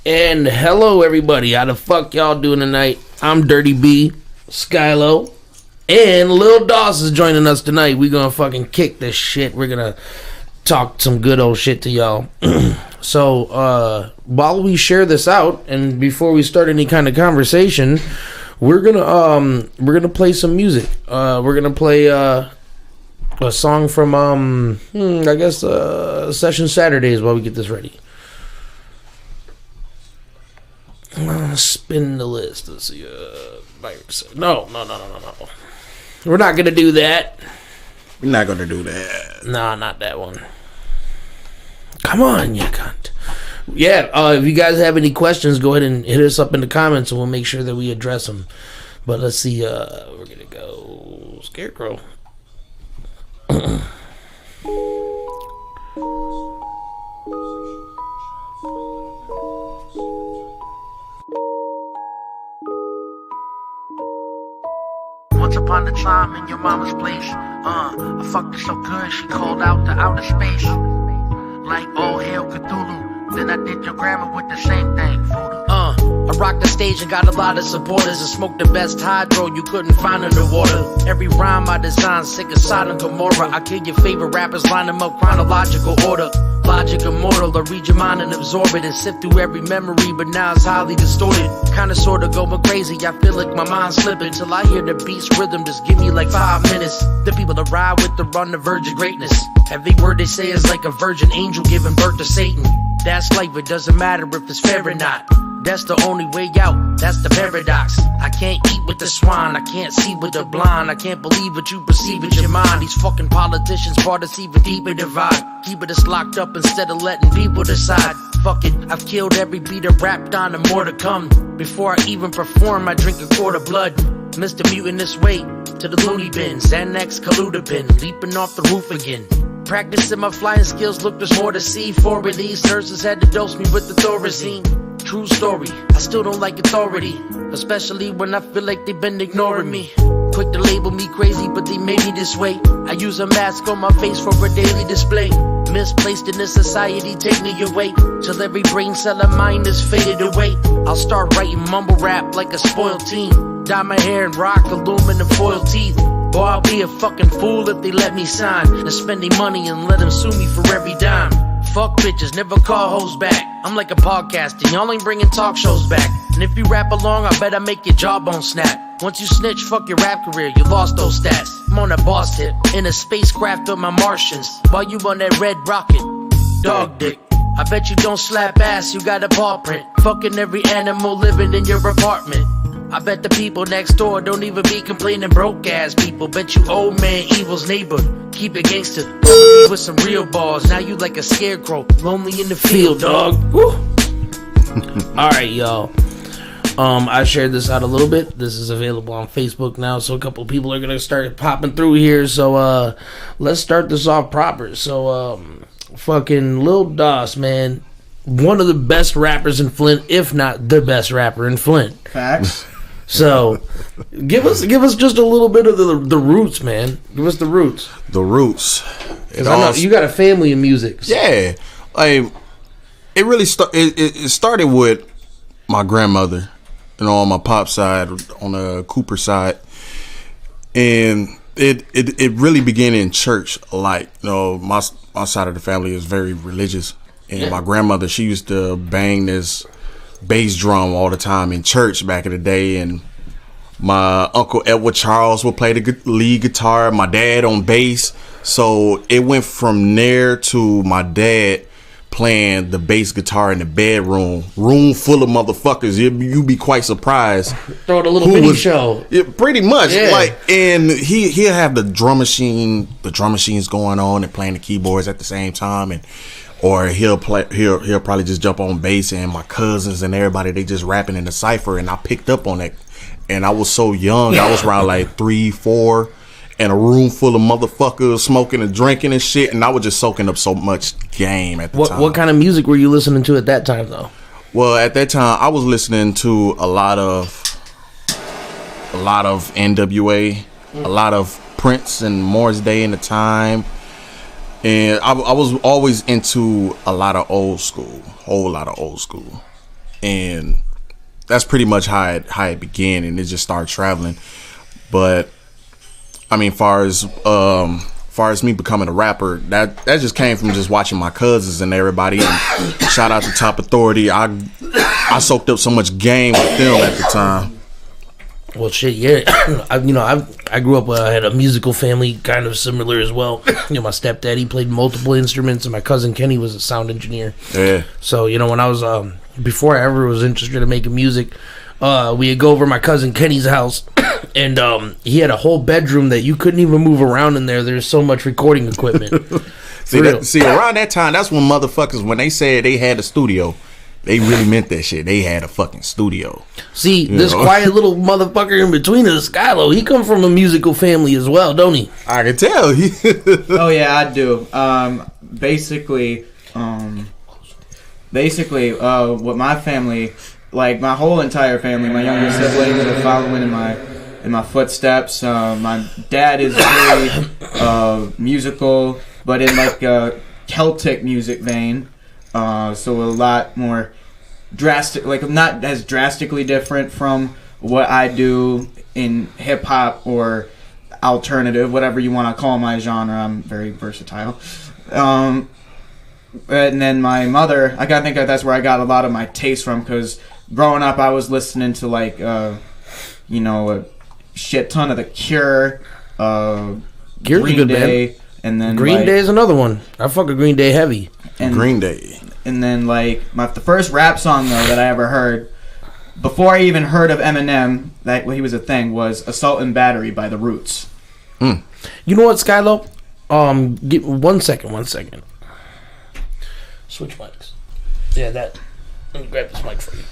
And hello everybody, how the fuck y'all doing tonight? I'm Dirty B, Skyylo, and Lil Doss is joining us tonight. We gonna fucking kick this shit. We're gonna talk some good old shit to y'all. So while we share this out, and before we start any kind of conversation, we're gonna play some music. We're gonna play a song from I guess Session Saturdays while we get this ready. Spin the list. Let's see. No. We're not gonna do that. We're not gonna do that. Nah, not that one. Come on, you cunt. Yeah. If you guys have any questions, go ahead and hit us up in the comments, and we'll make sure that we address them. But let's see. We're gonna go Scarecrow. Once upon a time in your mama's place, I fucked her so good she called out to outer space. Like all hail Cthulhu, then I did your grandma with the same thing, voodoo. I rocked the stage and got a lot of supporters and smoked the best hydro you couldn't find in the water. Every rhyme I designed, sick of Sodom and Gomorrah. I kill your favorite rappers, line them up chronological order. Logic immortal, I read your mind and absorb it and sift through every memory, but now it's highly distorted. Kinda sorta going crazy, I feel like my mind's slipping till I hear the beat's rhythm. Just give me like 5 minutes. The people that ride with the on the verge of greatness. Every word they say is like a virgin angel giving birth to Satan. That's life, it doesn't matter if it's fair or not. That's the only way out, that's the paradox. I can't eat with the swine, I can't see with the blind. I can't believe what you perceive in your mind. These fucking politicians brought us even deeper divide. Keeping us locked up instead of letting people decide. Fuck it, I've killed every beat of rap on and more to come. Before I even perform, I drink a quart of blood. Mr. Mutant this way, to the loony bins. Xanax, Kaludapin, leaping off the roof again. Practicing my flying skills, look, there's more to see. 4 of these nurses had to dose me with the Thorazine. True story, I still don't like authority, especially when I feel like they've been ignoring me. Quick to label me crazy, but they made me this way. I use a mask on my face for a daily display. Misplaced in this society, take me away, till every brain cell of mine is faded away. I'll start writing mumble rap like a spoiled teen. Dye my hair and rock aluminum foil teeth. Boy, I'll be a fucking fool if they let me sign and spend their money and let them sue me for every dime. Fuck bitches, never call hoes back. I'm like a podcaster, y'all ain't bringing talk shows back. And if you rap along, I bet I make your jawbone snap. Once you snitch, fuck your rap career, you lost those stats. I'm on a boss tip, in a spacecraft with my Martians, while you on that red rocket, dog dick. I bet you don't slap ass, you got a paw print. Fucking every animal living in your apartment. I bet the people next door don't even be complaining broke ass people. Bet you old man evil's neighbor. Keep it gangster, with some real balls. Now you like a scarecrow, lonely in the field, dog. Alright, y'all. I shared this out a little bit. This is available on Facebook now, so a couple people are gonna start popping through here. So let's start this off proper. So fucking Lil Doss, man. One of the best rappers in Flint, if not the best rapper in Flint. Facts. So, give us just a little bit of the roots, man. Give us the roots. The roots. I know you got a family in music. So. Yeah, like it really it started with my grandmother, on my pop's side, on the Cooper side, and it really began in church. Like my side of the family is very religious, and my grandmother, she used to bang this bass drum all the time in church back in the day, and my uncle Edward Charles would play the lead guitar, my dad on bass. So it went from there to my dad playing the bass guitar in the bedroom, room full of motherfuckers. You'd be quite surprised. Throw it a little mini show. Pretty much, and he'll have the drum machines going on and playing the keyboards at the same time, or he'll probably just jump on bass, and my cousins and everybody, they just rapping in the cypher, and I picked up on it. And I was so young, I was around like 3, 4, and a room full of motherfuckers smoking and drinking and shit, and I was just soaking up so much game at the time. What kind of music were you listening to at that time, though? Well, at that time, I was listening to a lot of NWA, a lot of Prince and Morris Day in the time. And I was always into a lot of old school, whole lot of old school. and that's pretty much how it began, and it just started traveling. But I mean, far as me becoming a rapper, that just came from just watching my cousins and everybody. And shout out to Top Authority. I soaked up so much game with them at the time. Well, shit, yeah. I grew up. I had a musical family, kind of similar as well. My stepdad, he played multiple instruments, and my cousin Kenny was a sound engineer. Yeah. So when I was before I ever was interested in making music, we'd go over to my cousin Kenny's house, and he had a whole bedroom that you couldn't even move around in there. There's so much recording equipment. See, around that time, that's when motherfuckers, when they said they had a studio, they really meant that shit. They had a fucking studio. See, this quiet little motherfucker in between us, Skyylo, he come from a musical family as well, don't he? I can tell. Oh yeah, I do. Basically, what my family, like my whole entire family, my younger siblings are following in my footsteps. My dad is very musical, but in like a Celtic music vein. So a lot more drastic, like not as drastically different from what I do in hip hop or alternative, whatever you want to call my genre. I'm very versatile. And then my mother, I gotta think that's where I got a lot of my taste from, because growing up I was listening to like a shit ton of The Cure, Green Day, band. And then Green Day is another one. I fuck with Green Day heavy. And Green Day. And then like the first rap song though that I ever heard, before I even heard of Eminem, that he was a thing, was "Assault and Battery" by The Roots. You know what, Skyylo? Give one second. Switch mics. Yeah, that. Let me grab this mic for you.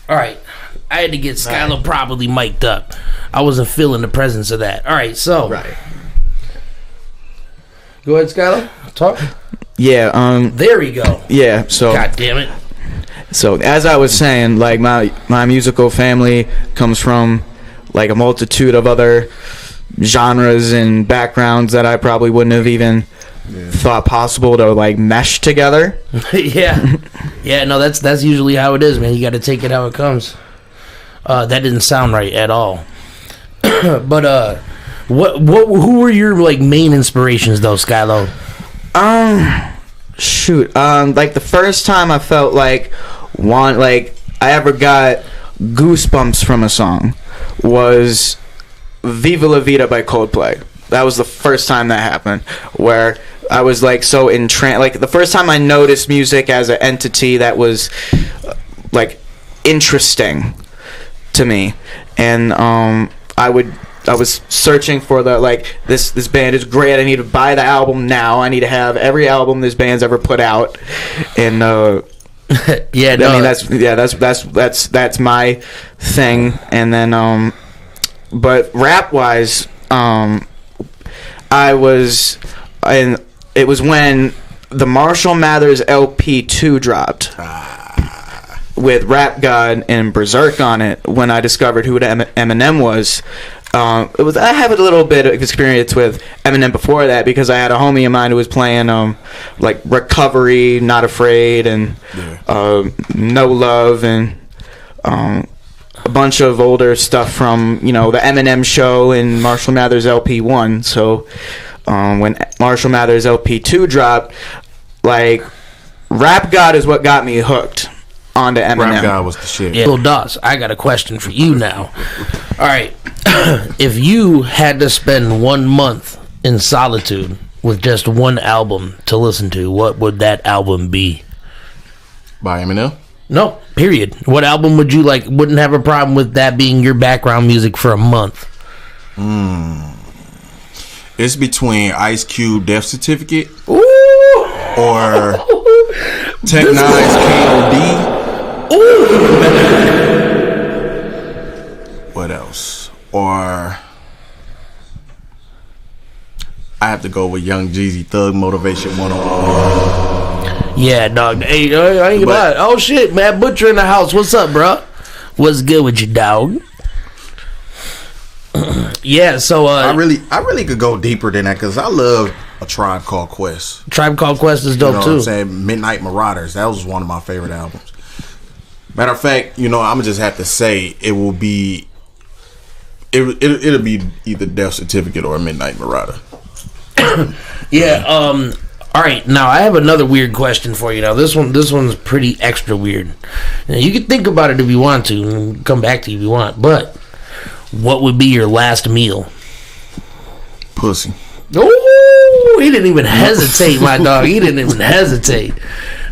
All right, I had to get Skyylo properly mic'd up. I wasn't feeling the presence of that. All right, so go ahead, Skyylo. Talk. Yeah. There we go. Yeah. So. God damn it. So as I was saying, like my musical family comes from like a multitude of other genres and backgrounds that I probably wouldn't have even thought possible to like mesh together. Yeah, no, that's usually how it is, man. You got to take it how it comes. That didn't sound right at all. But who were your like main inspirations though, Skyylo? Like the first time I felt like I ever got goosebumps from a song was Viva La Vida by Coldplay. That was the first time that happened, where I was like so entranced. Like the first time I noticed music as an entity that was like interesting to me, and I was searching for the like this band is great. I need to buy the album now. I need to have every album this band's ever put out, and yeah, no. I mean that's my thing. And then but rap wise, it was when the Marshall Mathers LP 2 dropped with Rap God and Berserk on it, when I discovered who Eminem was. I have a little bit of experience with Eminem before that, because I had a homie of mine who was playing like Recovery, Not Afraid, and No Love, and a bunch of older stuff from the Eminem Show and Marshall Mathers LP 1. So when Marshall Mathers LP 2 dropped, like Rap God is what got me hooked onto Eminem. Rap God was the shit. Yeah. Lil Doss, I got a question for you now. All right, if you had to spend 1 month in solitude with just one album to listen to, what would that album be? By Eminem? No, period. What album would you like? Wouldn't have a problem with that being your background music for a month? It's between Ice Cube, Death Certificate, Ooh. or Tech Nine's K.O.D. What else? Or I have to go with Young Jeezy, Thug Motivation 101. Yeah, dog. Hey, I ain't gonna lie. Oh shit, Matt Butcher in the house. What's up, bro? What's good with you, dog? Yeah, so I really could go deeper than that because I love A Tribe Called Quest. Tribe Called Quest is dope You know too. what I'm saying? Midnight Marauders. That was one of my favorite albums. Matter of fact, I'm gonna just have to say it'll be either Death Certificate or Midnight Marauder. Yeah. All right. Now I have another weird question for you. Now this one's pretty extra weird. Now, you can think about it if you want to, and come back to you if you want. But what would be your last meal? Pussy. Oh, he didn't even hesitate, my dog. He didn't even hesitate.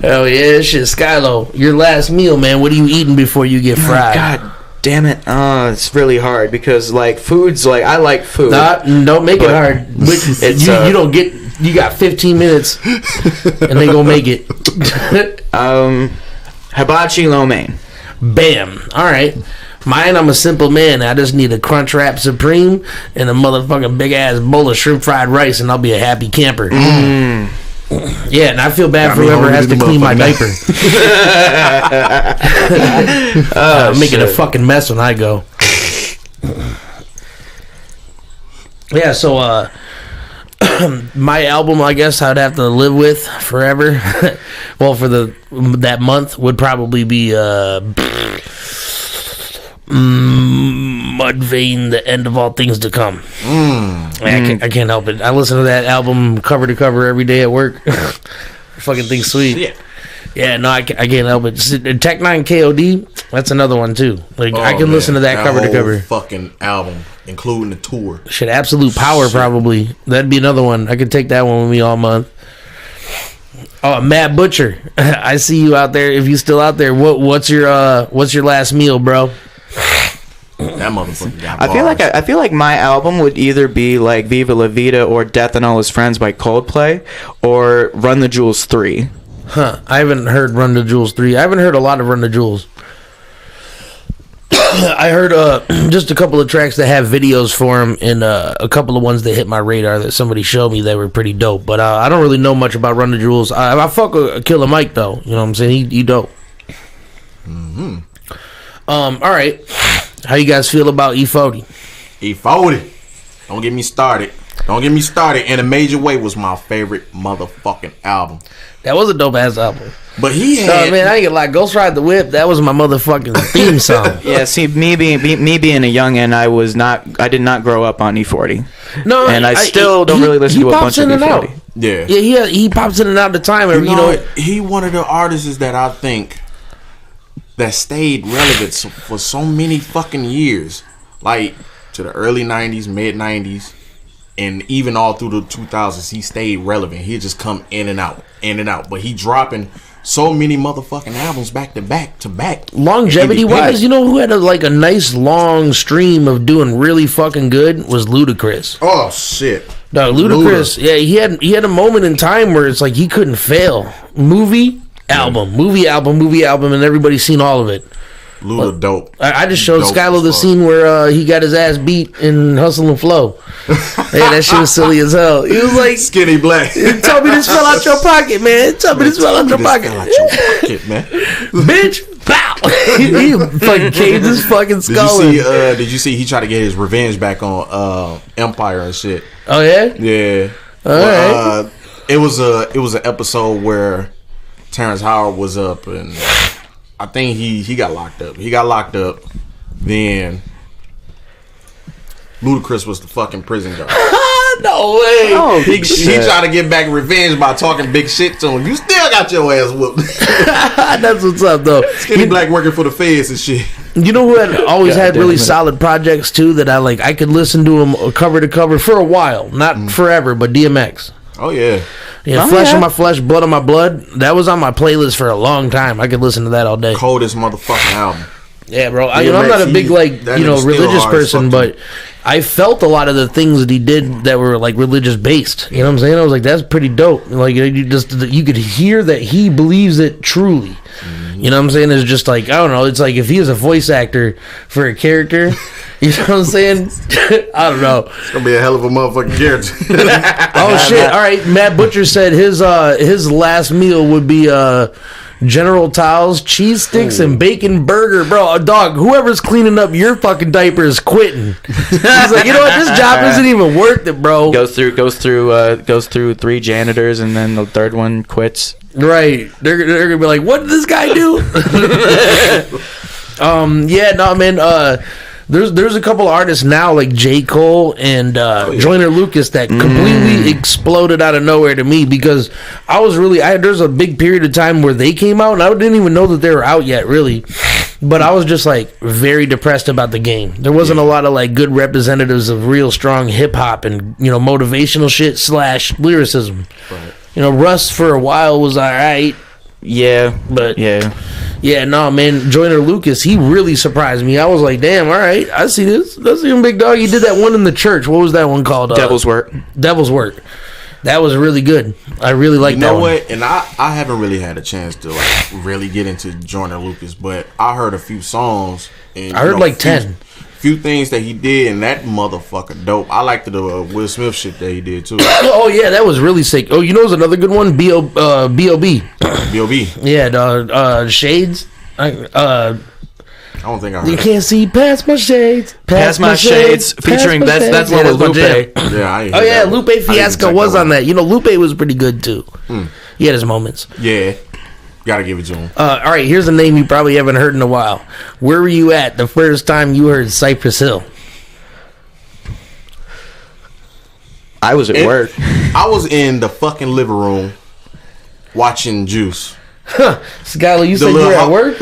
Oh yeah, shit, Skyylo. Your last meal, man. What are you eating before you get fried? God damn it. It's really hard because like food's like I like food. Don't make it hard. You don't get. You got 15 minutes, and they gonna make it. Hibachi lo mein. Bam. All right. Mine, I'm a simple man. I just need a Crunchwrap Supreme and a motherfucking big ass bowl of shrimp fried rice, and I'll be a happy camper. Yeah, and I feel bad for whoever has to clean my diaper. Making a fucking mess when I go. Yeah, so my album, I guess I'd have to live with forever. Well, for that month would probably be Mudvayne, The End of All Things to Come. I can't help it. I listen to that album cover to cover every day at work. Fucking thing's sweet. Yeah, no, I can't help it. Tech 9 KOD, that's another one too. Like I can listen to that cover to cover. Fucking album, including the tour. Shit, Absolute Power probably. That'd be another one. I could take that one with me all month. Oh, Matt Butcher, I see you out there. If you still out there, what's your last meal, bro? That motherfucker got bars. I feel like my album would either be like Viva La Vida or Death and All His Friends by Coldplay or Run the Jewels 3. Huh. I haven't heard Run the Jewels 3. I haven't heard a lot of Run the Jewels. I heard just a couple of tracks that have videos for them, and a couple of ones that hit my radar that somebody showed me that were pretty dope. But I don't really know much about Run the Jewels. I fuck with Killer Mike though. You know what I'm saying? He dope. All right. How you guys feel about E40? E40. Don't get me started. In a Major Way was my favorite motherfucking album. That was a dope ass album. But he had... man, I ain't gonna lie. Ghost Ride the Whip, that was my motherfucking theme song. Yeah, see, me being a youngin', I did not grow up on E40. No, and I still don't really listen to a bunch of E40. Yeah. Yeah, he pops in and out the time. He one of the artists that I think that stayed relevant for so many fucking years. Like, to the early 90s, mid 90s. And even all through the 2000s, he stayed relevant. He'd just come in and out. But he dropping so many motherfucking albums back to back. Longevity wise, who had a nice long stream of doing really fucking good was Ludacris. Oh shit. No, Ludacris. Yeah, he had a moment in time where it's like he couldn't fail. Movie album, and everybody's seen all of it. Luda dope. I just showed Skyylo the scene where he got his ass beat in Hustle and Flow. Man, that shit was silly as hell. He was like, Skinny Black. Tell me this fell out your pocket, man. Tell me this fell out your pocket. Man. Bitch, pow. He fucking caved his fucking skull. Did you see he tried to get his revenge back on Empire and shit? Oh yeah? Yeah. All right. It was an episode where Terrence Howard was up and I think he got locked up. Then Ludacris was the fucking prison guard. No way. Oh, he tried to get back revenge by talking big shit to him. You still got your ass whooped. That's what's up, though. Skinny Black working for the feds and shit. You know who had always had really solid projects too that I could listen to him cover to cover for a while, not forever, but DMX. Oh yeah. Yeah, Flesh on My Flesh, Blood on My Blood. That was on my playlist for a long time. I could listen to that all day. Coldest motherfucking album. Yeah, bro. I'm not a big religious person, but I felt a lot of the things that he did that were like religious based. You know what I'm saying? I was like, that's pretty dope. Like you could hear that he believes it truly. You know what I'm saying? It's just like, I don't know. It's like if he was a voice actor for a character, you know what I'm saying? I don't know. It's gonna be a hell of a motherfucking character. Oh shit! All right, Matt Butcher said his last meal would be General Tso's cheese sticks and bacon burger, bro. Dog, whoever's cleaning up your fucking diaper is quitting. He's like, you know what? This job isn't even worth it, bro. Goes through 3 janitors, and then the third one quits. Right? They're gonna be like, what did this guy do? Yeah, no, man. There's a couple artists now like J. Cole and Joyner Lucas that completely exploded out of nowhere to me, because there's a big period of time where they came out and I didn't even know that they were out yet, really. But I was just like very depressed about the game. There wasn't a lot of like good representatives of real strong hip hop and, you know, motivational shit / lyricism. Right. You know, Russ for a while was alright. Yeah, but yeah, no, man, Joyner Lucas, he really surprised me. I was like, damn, all right, I see this. That's even big dog. He did that one in the church. What was that one called? Devil's Work. Devil's Work. That was really good. I really liked that one. You know what? And I haven't really had a chance to like really get into Joyner Lucas, but I heard a few songs. And, I heard like 10. Few things that he did, and that motherfucker dope. I liked the Will Smith shit that he did too. Oh yeah, that was really sick. Oh, you know, what's another good one? B.O.B. B.O.B. Yeah, Shades. I don't think I heard. You can't see past my shades. Past my shades. Featuring that's one with Lupe. Yeah, Lupe Fiasco was on that. You know, Lupe was pretty good too. He had his moments. Yeah. Gotta give it to him. All right, here's a name you probably haven't heard in a while. Where were you at the first time you heard Cypress Hill? I was at work. I was in the fucking living room watching Juice. Skyylo, you said you were at work?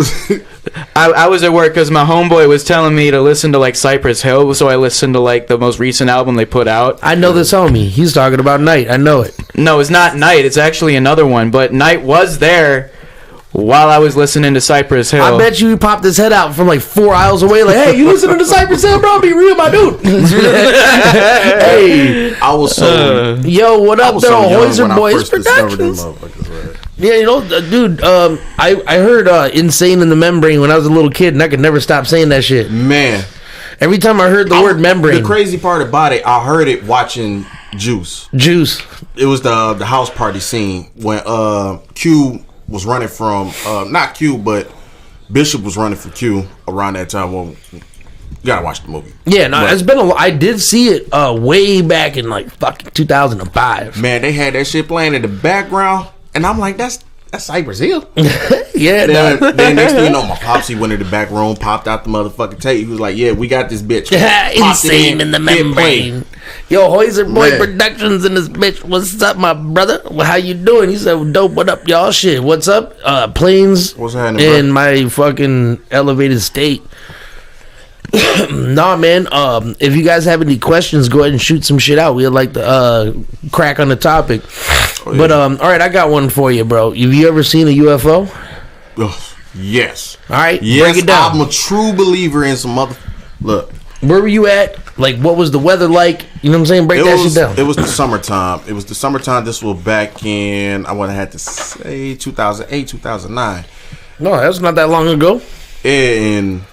I was at work because my homeboy was telling me to listen to like Cypress Hill, so I listened to like the most recent album they put out. I know this homie. He's talking about Night. I know it. No, it's not Night. It's actually another one. But Night was there while I was listening to Cypress Hill. I bet you he popped his head out from like 4 aisles away, like, "Hey, you listening to Cypress Hill, bro? Be real, my dude." Hey, I was so yo, what up, though? Hoyser Boys Productions. Yeah, you know, dude. I heard "Insane in the Membrane" when I was a little kid, and I could never stop saying that shit. Man, every time I heard the word membrane. The crazy part about it, I heard it watching Juice. It was the house party scene when Q was running from not Q, but Bishop was running for Q around that time. Well, you gotta watch the movie. Yeah, no, it's been I did see it way back in like fucking 2005. Man, they had that shit playing in the background, and I'm like, that's Cypress Hill. Yeah. Then next thing you know, my pops, he went in the back room, popped out the motherfucking tape. He was like, "Yeah, we got this bitch." Insane in the Membrane. Yo, Hoyser Boy Productions in this bitch. What's up, my brother? Well, how you doing? He said, well, "Dope. What up, y'all? Shit. What's up? Planes What's happening, in bro? my fucking elevated state." Nah, man. If you guys have any questions, go ahead and shoot some shit out. We'd like to crack on the topic. Oh, yeah. But all right, I got one for you, bro. Have you ever seen a UFO? Yes. All right, yes, break it down. I'm a true believer in some mother. Look, where were you at? Like, what was the weather like? You know what I'm saying? Break that shit down. It was the summertime. This was back in, I would have had to say 2008, 2009. No, that's not that long ago. And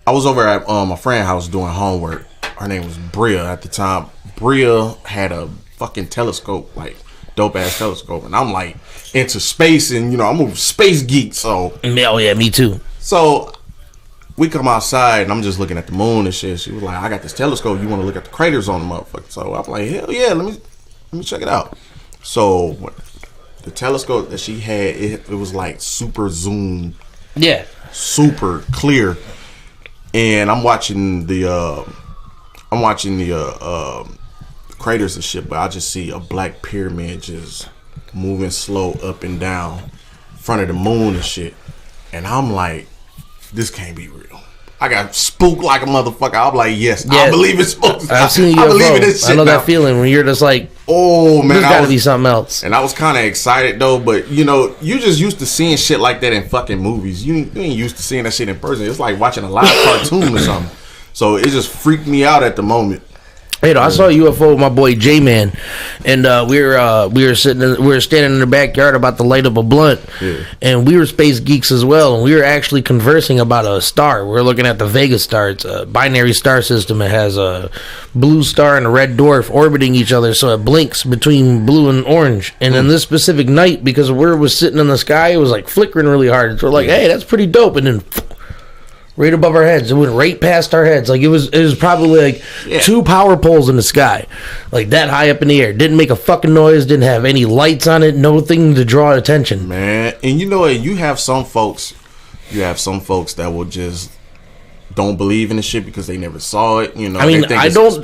I was over at my friend's house doing homework. Her name was Bria at the time. Bria had a fucking telescope, like dope ass telescope, and I'm like into space, and you know I'm a space geek, so oh yeah, me too. So we come outside, and I'm just looking at the moon and shit. She was like, "I got this telescope. You want to look at the craters on the motherfucker?" So I'm like, "Hell yeah, let me check it out." So the telescope that she had, it was like super zoom, yeah, super clear. And I'm watching the craters and shit, but I just see a black pyramid just moving slow up and down in front of the moon and shit. And I'm like, this can't be real. I got spooked like a motherfucker. I'm like, yes, yeah, I believe it's supposed. I've seen you. I believe in this shit. I know that feeling when you're just like, oh man, there's gotta be something else. And I was kind of excited though, but you know, you just used to seeing shit like that in fucking movies. You ain't used to seeing that shit in person. It's like watching a live cartoon or something. So it just freaked me out at the moment. Hey, I saw a UFO with my boy J-Man, and we were standing in the backyard about to light up a blunt, and we were space geeks as well, and we were actually conversing about a star. We were looking at the Vega star. It's a binary star system. It has a blue star and a red dwarf orbiting each other, so it blinks between blue and orange. And in this specific night, because where it was sitting in the sky, it was like flickering really hard. So we're like, hey, that's pretty dope. And then right above our heads, it went right past our heads. Like it was probably like 2 power poles in the sky, like that high up in the air. Didn't make a fucking noise. Didn't have any lights on it. Nothing to draw attention. Man, and you know what? You have some folks that will just don't believe in the shit because they never saw it. You know, I mean, I don't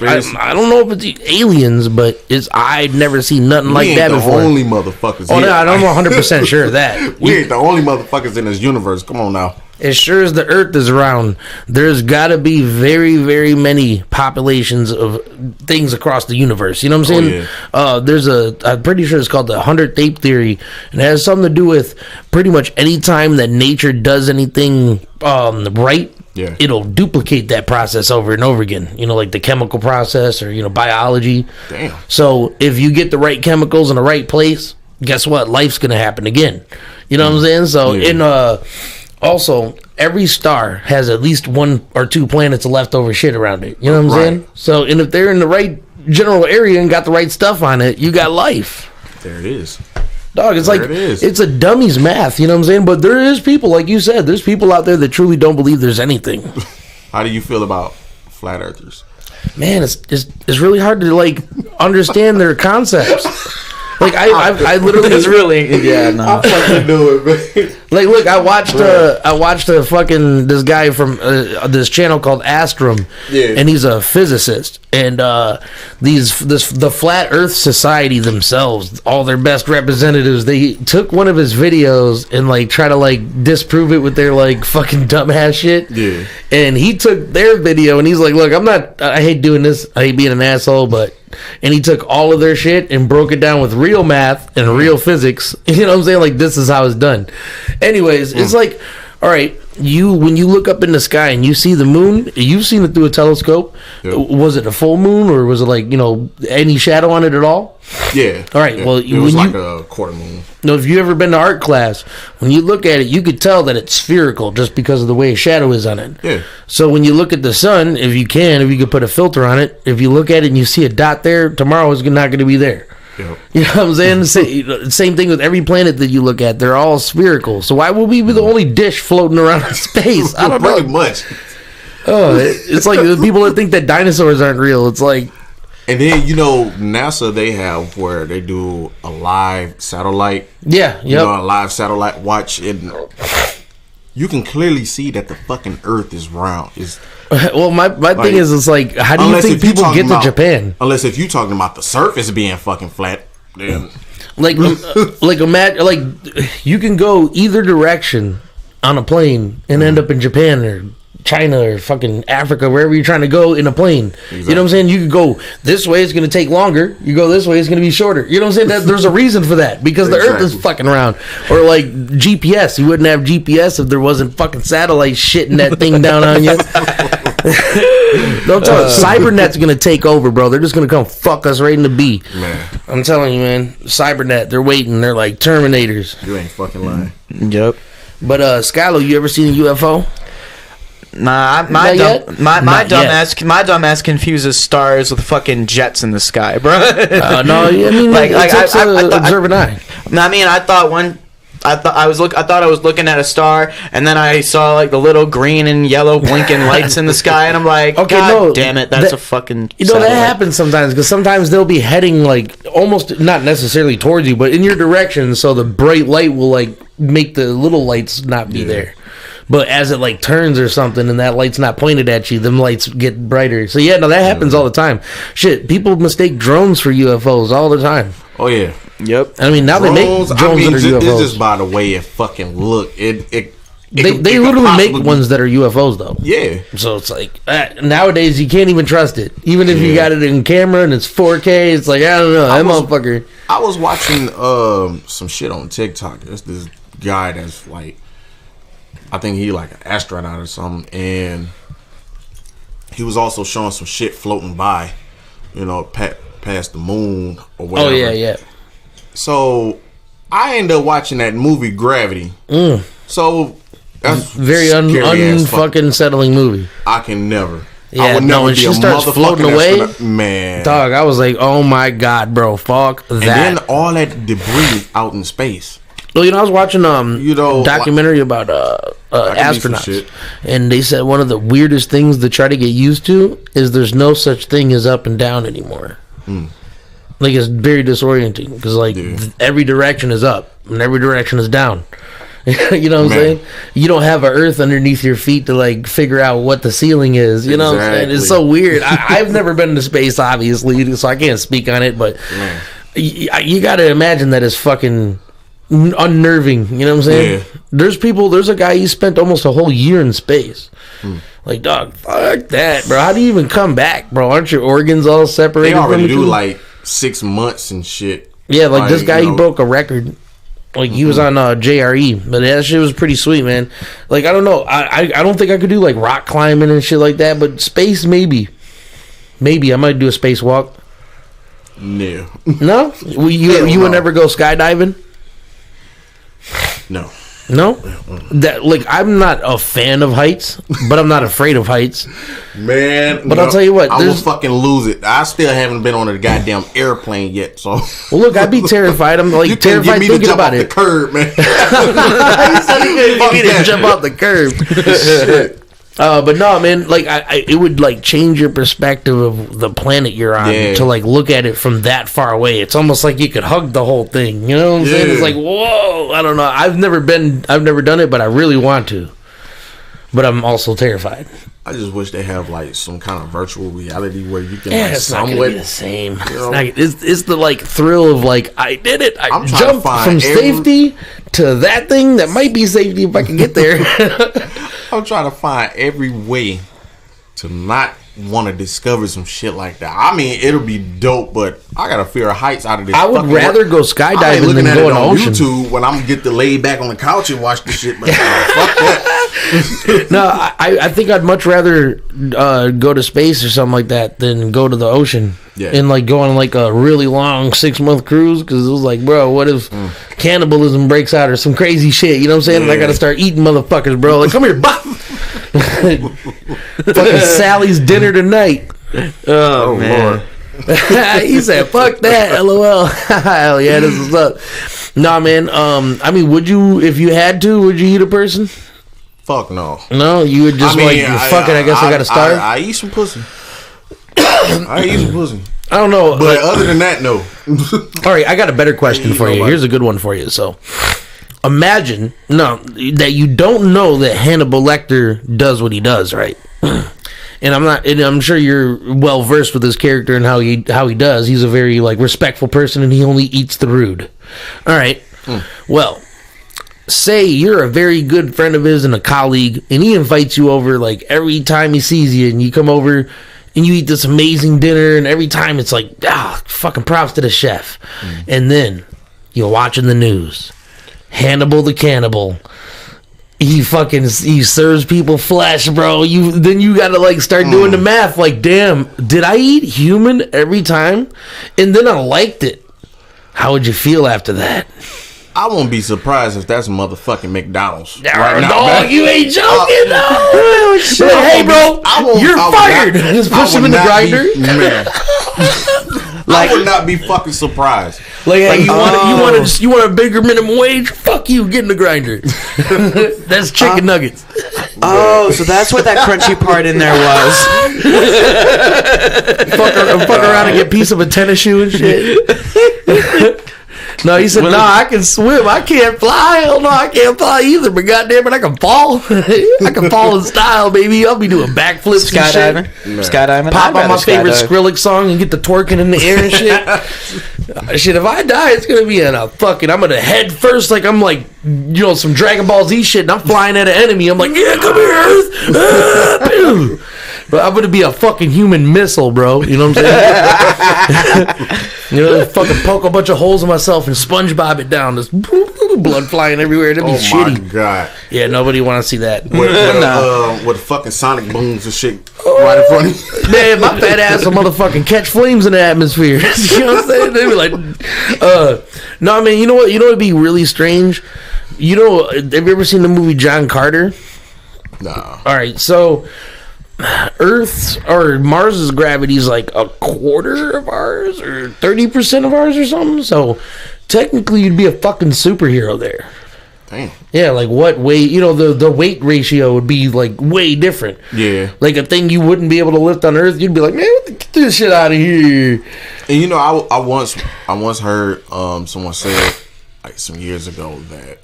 know if it's aliens, but I'd never seen nothing like that before. We ain't the only motherfuckers. Oh no, I'm 100% sure of that. We ain't the only motherfuckers in this universe. Come on now. As sure as the Earth is round, there's got to be very, very many populations of things across the universe. You know what I'm saying? Oh, yeah. I'm pretty sure it's called the 100th ape theory, and it has something to do with pretty much any time that nature does anything right. Yeah. It'll duplicate that process over and over again. You know, like the chemical process or, biology. Damn. So if you get the right chemicals in the right place, guess what? Life's going to happen again. You know what I'm saying? So also, every star has at least 1 or 2 planets of leftover shit around it. You know what I'm saying? So, and if they're in the right general area and got the right stuff on it, you got life. There it is. Dog, it's it's a dummy's math, you know what I'm saying? But there is people, like you said, there's people out there that truly don't believe there's anything. How do you feel about flat earthers? Man, it's really hard to understand their concepts. Like I literally, it's really I fucking do it, man. Like, look, I watched this guy from this channel called Astrum, and he's a physicist, and the Flat Earth Society themselves, all their best representatives, they took one of his videos and try to disprove it with their fucking dumbass shit. Yeah, and he took their video and he's like, look, I hate doing this, I hate being an asshole, and he took all of their shit and broke it down with real math and real physics. You know what I'm saying? This is how it's done. Anyways, it's all right, when you look up in the sky and you see the moon, you've seen it through a telescope. Yep. Was it a full moon or was it any shadow on it at all? Yeah. All right. Yeah. Well, it was a quarter moon. No, if you ever been to art class, when you look at it, you could tell that it's spherical just because of the way a shadow is on it. Yeah. So when you look at the sun, if you could put a filter on it, if you look at it and you see a dot there, tomorrow is not going to be there. Yep. You know what I'm saying? Same thing with every planet that you look at. They're all spherical. So why would we be the only dish floating around in space? I don't know. Pretty much. Oh, it's like the people that think that dinosaurs aren't real. It's like... And then, NASA, they have where they do a live satellite. Yeah, a live satellite watch. And you can clearly see that the fucking Earth is round. Well, my thing is, it's how do you think people get to Japan? Unless if you're talking about the surface being fucking flat, then imagine, you can go either direction on a plane and end up in Japan or China or fucking Africa, wherever you're trying to go in a plane. Exactly. You know what I'm saying? You could go this way, it's going to take longer. You go this way, it's going to be shorter. You know what I'm saying? There's a reason for that because the Earth is fucking round. Or GPS. You wouldn't have GPS if there wasn't fucking satellite shitting that thing down on you. Don't tell us. Cybernet's going to take over, bro. They're just going to come fuck us right in the B. Man. I'm telling you, man. Cybernet, they're waiting. They're like Terminators. You ain't fucking lying. Yep. But Skyylo, you ever seen a UFO? Nah, my dumbass confuses stars with fucking jets in the sky, bro. No, I mean, observe an eye. I mean, I thought I was looking at a star, and then I saw the little green and yellow blinking lights in the sky, and I'm like, okay, God damn it, that's a fucking. That happens sometimes because sometimes they'll be heading almost not necessarily towards you, but in your direction, so the bright light will make the little lights not be there. But as it turns or something and that light's not pointed at you, them lights get brighter. So that happens all the time. Shit, people mistake drones for UFOs all the time. Oh yeah. Yep. I mean, now drones, they make drones that are UFOs. It's just by the way it fucking look. They literally make ones that are UFOs though. Yeah. So it's nowadays you can't even trust it. Even if you got it in camera and it's 4K, it's I don't know. That motherfucker. I was watching some shit on TikTok. There's this guy that's I think he an astronaut or something, and he was also showing some shit floating by, past the moon or whatever. Oh yeah. So I ended up watching that movie Gravity. So that's very unfucking settling movie. I can never. Yeah, I would never when be she a starts floating away, man. Dog, I was like, oh my god, bro, fuck that. And then all that debris out in space. Well, I was watching documentary about astronauts, and they said one of the weirdest things to try to get used to is there's no such thing as up and down anymore. Like, it's very disorienting because every direction is up and every direction is down. You know what I'm saying? You don't have an earth underneath your feet to like figure out what the ceiling is. You know what I'm saying? It's so weird. I've never been to space, obviously, so I can't speak on it. But you got to imagine that it's fucking unnerving. You know what I'm saying? Yeah. There's a guy, he spent almost a whole year in space. Like, dog, fuck that, bro. How do you even come back, bro? Aren't your organs all separated? They already do like 6 months and shit. Yeah, like this guy, he broke a record. Like, he was on JRE, but that shit was pretty sweet, man. Like, I don't know. I don't think I could do, like, rock climbing and shit like that, but space, maybe. Maybe. I might do a spacewalk. No. No? You would never go skydiving? No. No? That, like, I'm not a fan of heights, but I'm not afraid of heights. Man. But I'll tell you what. I will fucking lose it. I still haven't been on a goddamn airplane yet, so. Well, look, I'd be terrified. I'm, like, terrified thinking about it. You can get me to jump off the curb, man. He said he couldn't get me to jump off the curb. Shit. But no, man, like, it would, like, change your perspective of the planet you're on to, like, look at it from that far away. It's almost like you could hug the whole thing. You know what I'm saying? It's like, whoa, I don't know. I've never done it, but I really want to. But I'm also terrified. I just wish they have, like, some kind of virtual reality where you can, it's not gonna be the same. It's the, like, thrill of, like, I did it. I jumped from safety to that thing that might be safety if I can get there. I'm trying to find every way to not want to discover some shit like that. I mean, it'll be dope, but I got a fear of heights out of this. I would rather go skydiving than go in the ocean. YouTube when I'm get to lay back on the couch and watch the shit. But fuck that. No, I think I'd much rather go to space or something like that than go to the ocean and like go on like a really long 6-month cruise, because it was like, bro, what if cannibalism breaks out or some crazy shit? You know what I'm saying? And I got to start eating motherfuckers, bro. Like, come here, bop. Fucking Sally's dinner tonight. Oh man. Lord. He said, fuck that, LOL. Hell yeah, this is up. Nah, man, I mean, would you, if you had to, would you eat a person? Fuck no. No, you would just fuck it, I guess I gotta starve? I eat some pussy. I eat some pussy. I don't know. But other than that, no. All right, I got a better question for you. Here's a good one for you. So, imagine that you don't know that Hannibal Lecter does what he does, right? And I'm sure you're well versed with his character and how he does. He's a very like respectful person, and he only eats the rude. All right. Well, say you're a very good friend of his and a colleague, and he invites you over like every time he sees you, and you come over and you eat this amazing dinner, and every time it's like, fucking props to the chef. And then you're watching the news. Hannibal the cannibal. He serves people flesh, bro. Then you gotta like start doing the math. Like, damn, did I eat human every time? And then I liked it. How would you feel after that? I won't be surprised if that's motherfucking McDonald's. Right now, dog, you ain't joking, no. Hey, bro, you're fired. Just push him in the grinder. I would not be fucking surprised. Like, hey, you want a bigger minimum wage? Fuck you, get in the grinder. That's chicken nuggets. Oh, so that's what that crunchy part in there was. Fuck around and get a piece of a tennis shoe and shit. No, he said, I can swim. I can't fly. Hell no, I can't fly either. But goddamn it, I can fall. I can fall in style, baby. I'll be doing backflips skydiving. Skydiving. Pop on my favorite Skrillex song and get the twerking in the air and shit. Shit, if I die, it's going to be in a fucking, I'm going to head first like I'm like, some Dragon Ball Z shit, and I'm flying at an enemy. I'm like, yeah, come here, Earth. But I'm gonna be a fucking human missile, bro. You know what I'm saying? You know, fucking poke a bunch of holes in myself and SpongeBob it down. There's blood flying everywhere. That'd be shitty. Oh my god. Yeah, nobody want to see that. With fucking sonic booms and shit right in front of you. Man, my fat ass will motherfucking catch flames in the atmosphere. You know what I'm saying? They'd be like, no, I mean, you know what? You know what'd be really strange? You know, have you ever seen the movie John Carter? No. All right, so Earth's or Mars's gravity is like a quarter of ours or 30% of ours or something. So technically, you'd be a fucking superhero there. Damn. Yeah, like what weight? You know, the weight ratio would be like way different. Yeah. Like a thing you wouldn't be able to lift on Earth, you'd be like, man, get this shit out of here. And you know, I once heard someone say like some years ago that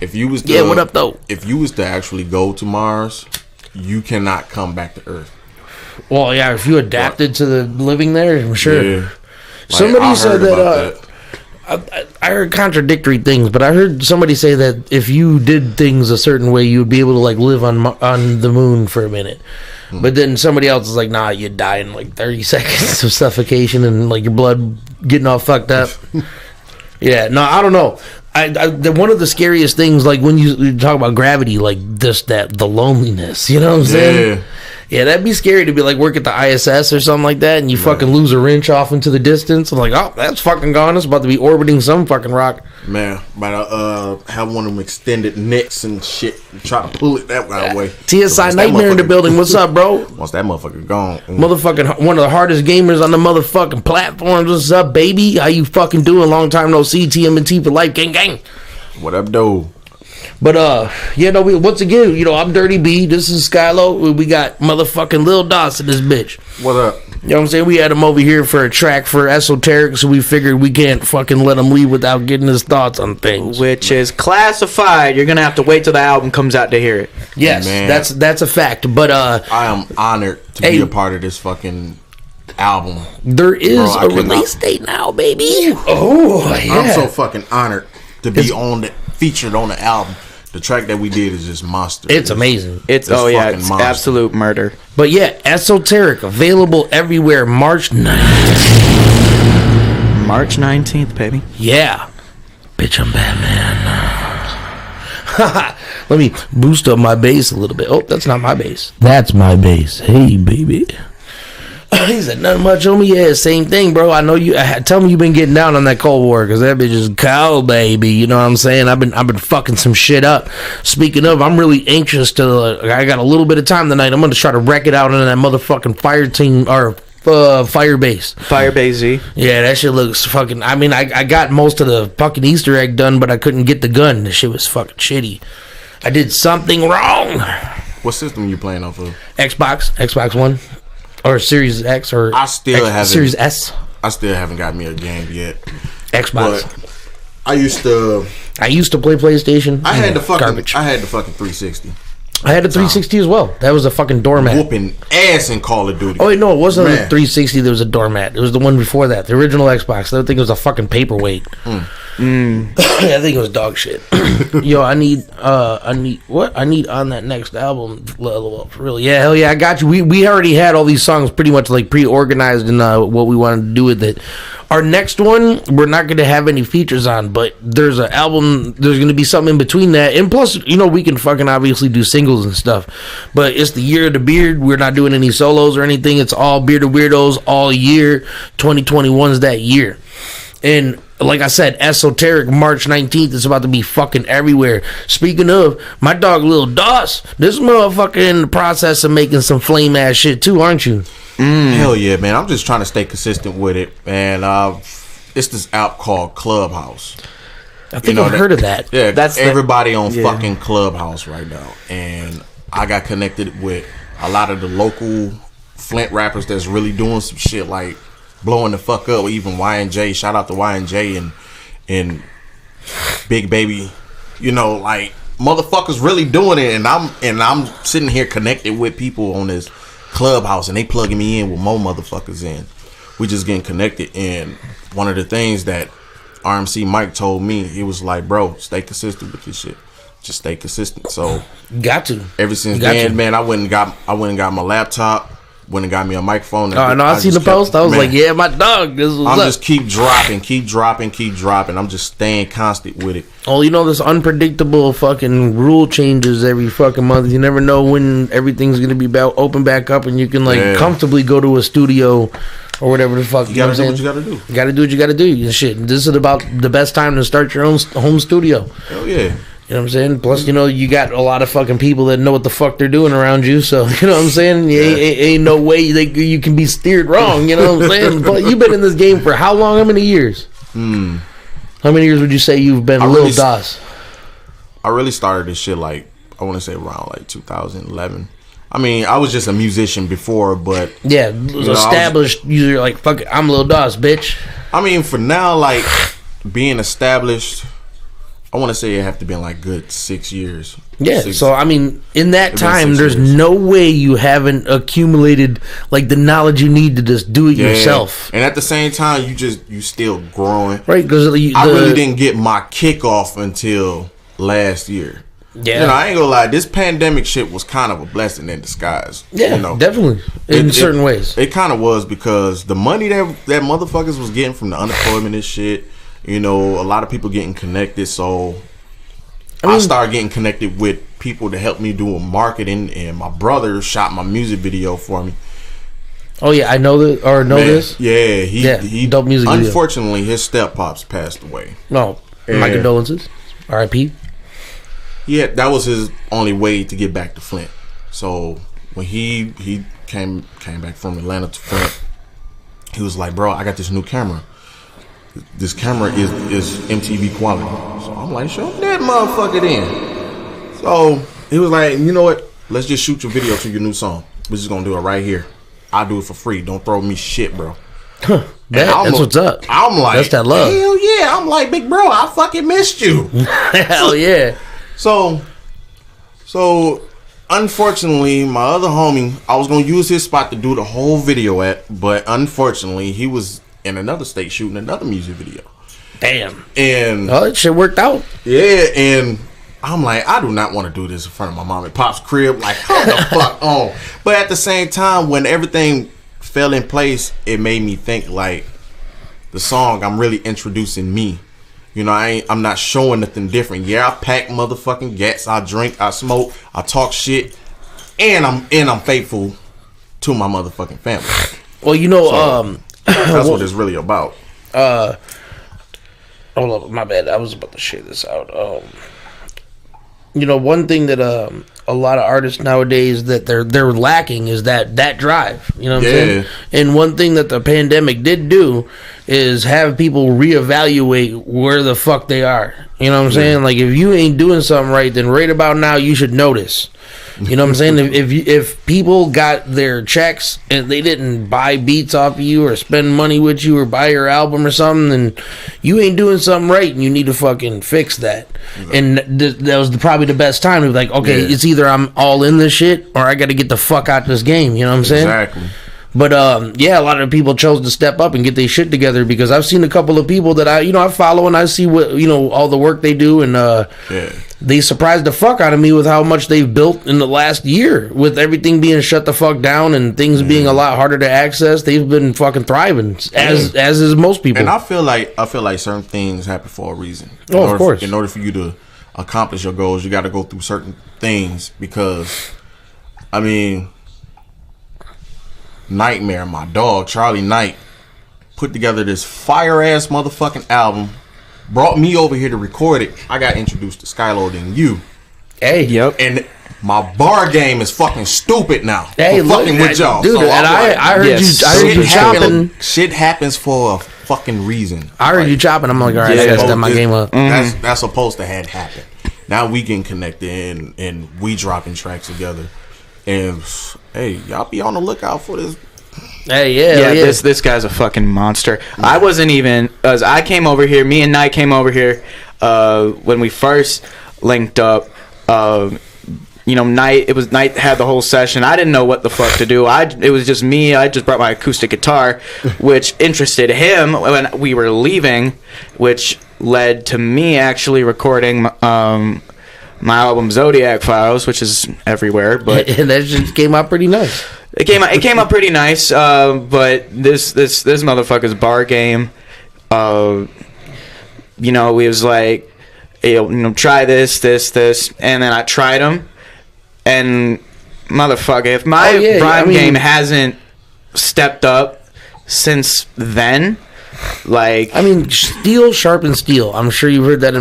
if you was to, what up though? If you was to actually go to Mars, you cannot come back to Earth. Well, yeah, if you adapted to the living there, I'm sure. Yeah. Like, Somebody said that. I heard contradictory things, but I heard somebody say that if you did things a certain way, you would be able to like live on the moon for a minute. But then somebody else is like, nah, you'd die in like 30 seconds of suffocation and like your blood getting all fucked up. Yeah, no, I don't know. One of the scariest things, like when you talk about gravity, like the loneliness, you know what I'm saying? Yeah, that'd be scary to be like work at the ISS or something like that, and you fucking lose a wrench off into the distance. I'm like, oh, that's fucking gone. It's about to be orbiting some fucking rock. Man, but have one of them extended necks and shit. And try to pull it that way. TSI Nightmare in the building. What's up, bro? Once that motherfucker gone, motherfucking one of the hardest gamers on the motherfucking platforms. What's up, baby? How you fucking doing? Long time no see. TMNT for life, gang gang. What up, dude? But yeah, no. Once again, you know, I'm Dirty B. This is Skyylo. We got motherfucking Lil Doss in this bitch. What up? You know what I'm saying? We had him over here for a track for Esoteric, so we figured we can't fucking let him leave without getting his thoughts on things. Which is classified. You're gonna have to wait till the album comes out to hear it. Yes, man. that's a fact. But I am honored to be a part of this fucking album. There is a release date now, baby. Oh, yeah. I'm so fucking honored to be featured on the album. The track that we did is just monster. It's amazing. It's monster. Absolute murder. But yeah, Esoteric available everywhere March 9th. March 19th, baby. Yeah. Bitch, I'm Batman. Let me boost up my bass a little bit. Oh, that's not my bass. That's my bass. Hey, baby. He said, nothing much on me. Yeah, same thing, bro. I know you. Tell me you've been getting down on that Cold War, because that bitch is cold, baby. You know what I'm saying? I've been fucking some shit up. Speaking of, I'm really anxious to. I got a little bit of time tonight. I'm gonna try to wreck it out on that motherfucking fire team or Firebase. Firebase Z. Yeah, that shit looks fucking. I mean, I got most of the fucking Easter egg done, but I couldn't get the gun. The shit was fucking shitty. I did something wrong. What system you playing off of? Xbox One. Or Series X or Series S. I still haven't got me a game yet. Xbox. But I used to play PlayStation. I had the fucking garbage. I had the fucking 360. I had a 360 as well. That was a fucking doormat. Whooping ass in Call of Duty. Oh wait, no, it wasn't a 360. There was a doormat. It was the one before that, the original Xbox. I think it was a fucking paperweight. I think it was dog shit. Yo, I need what? I need on that next album. Really? Yeah, hell yeah, I got you. We already had all these songs pretty much like pre-organized in what we wanted to do with it. Our next one, we're not going to have any features on, but there's an album, there's going to be something in between that. And plus, you know, we can fucking obviously do singles and stuff. But it's the year of the beard. We're not doing any solos or anything. It's all Bearded Weirdos all year. 2021 is that year. And like I said, Esoteric, March 19th is about to be fucking everywhere. Speaking of, my dog Lil Doss, this motherfucker in the process of making some flame ass shit too, aren't you? Hell yeah, man. I'm just trying to stay consistent with it. And it's this app called Clubhouse. I think I've heard of that. Yeah, that's everybody on fucking Clubhouse right now. And I got connected with a lot of the local Flint rappers that's really doing some shit like blowing the fuck up. Even Y&J, shout out to Y&J and Big Baby. You know, like motherfuckers really doing it, and I'm sitting here connected with people on this Clubhouse, and they plugging me in with more motherfuckers in. We just getting connected. And one of the things that RMC Mike told me, he was like, bro, stay consistent with this shit. Just stay consistent. So got to. Ever since then, man, I went and got my laptop. went and got me a microphone. Oh no, I seen the post. I was like, yeah, my dog. This was just keep dropping. I'm just staying constant with it. Oh, you know, this unpredictable fucking rule changes every fucking month. You never know when everything's gonna be open back up, and you can like comfortably go to a studio or whatever the fuck. You gotta do what you gotta do. You gotta do what you gotta do. You shit. This is about the best time to start your own home studio. Hell yeah. You know what I'm saying? Plus, you know, you got a lot of fucking people that know what the fuck they're doing around you. So, you know what I'm saying? Ain't no way you can be steered wrong. You know what I'm saying? But you've been in this game for how long? How many years? How many years would you say you've been Lil Das? I really started this shit like, I want to say around like 2011. I mean, I was just a musician before, but... Yeah, established. You're like, fuck it, I'm Lil Das, bitch. I mean, for now, like, being established... I want to say it have to be like good 6 years. Yeah, so I mean, in that time, there's no way you haven't accumulated like the knowledge you need to just do it yourself. And at the same time, you still growing, right? Because I really didn't get my kickoff until last year. Yeah, you know, I ain't gonna lie, this pandemic shit was kind of a blessing in disguise. Yeah, you know? Definitely in certain ways. It kind of was because the money that motherfuckers was getting from the unemployment and shit. You know, a lot of people getting connected, so I started getting connected with people to help me do marketing, and my brother shot my music video for me. Oh yeah, I know this this. Yeah, he dope music video. Unfortunately, his step pops passed away. No, my condolences. R.I.P. Yeah, that was his only way to get back to Flint. So when he came back from Atlanta to Flint, he was like, "Bro, I got this new camera. This camera is MTV quality." So I'm like, show that motherfucker then. So he was like, you know what? Let's just shoot your video to your new song. We're just gonna do it right here. I'll do it for free. Don't throw me shit, bro. That's what's up. I'm like, that's that love. Hell yeah. I'm like, big bro, I fucking missed you. Hell yeah. So unfortunately, my other homie, I was gonna use his spot to do the whole video at, but unfortunately, he was in another state shooting another music video. Damn. And that shit worked out. Yeah, and I'm like, I do not want to do this in front of my mom and pop's crib. Like, how the fuck on? But at the same time, when everything fell in place, it made me think like the song, I'm really introducing me. You know, I'm not showing nothing different. Yeah, I pack motherfucking gats, I drink, I smoke, I talk shit, and I'm faithful to my motherfucking family. Well, you know, that's what it's really about. Hold up, my bad. I was about to share this out. You know, one thing that a lot of artists nowadays that they're lacking is that drive. You know what I'm saying? And one thing that the pandemic did do is have people reevaluate where the fuck they are. You know what I'm saying? Like, if you ain't doing something right, then right about now you should notice. You know what I'm saying? If people got their checks and they didn't buy beats off of you or spend money with you or buy your album or something, then you ain't doing something right and you need to fucking fix that. And that was probably the best time to be like, okay, it's either I'm all in this shit or I got to get the fuck out this game. You know what I'm saying? Exactly. But a lot of people chose to step up and get their shit together, because I've seen a couple of people that I follow and I see what, all the work they do, and they surprised the fuck out of me with how much they've built in the last year, with everything being shut the fuck down and things being a lot harder to access. They've been fucking thriving, as is most people. And I feel like certain things happen for a reason. Of course. In order for you to accomplish your goals, you got to go through certain things, because I mean, Nightmare, my dog, Charlie Knight, put together this fire-ass motherfucking album, brought me over here to record it. I got introduced to Skyylo than you. Hey. Yep. And my bar game is fucking stupid now. Hey, for fucking with y'all. Dude, so and I heard you chopping. Shit happens for a fucking reason. I heard you chopping. I'm like, all right, I gotta step my game up. That's supposed to have happened. Now we getting connected and we dropping tracks together. And hey, y'all be on the lookout for this. Hey, this guy's a fucking monster. I wasn't even, as I came over here, me and Knight came over here when we first linked up. Knight had the whole session. I didn't know what the fuck to do. It was just me. I just brought my acoustic guitar, which interested him when we were leaving, which led to me actually recording my album Zodiac Files, which is everywhere, but and that just came out pretty nice. It came out pretty nice, but this motherfucker's bar game, you know, he was like, you know, try this, and then I tried them, and motherfucker, if my rhyme game hasn't stepped up since then, like, I mean, steel sharpens steel. I'm sure you've heard that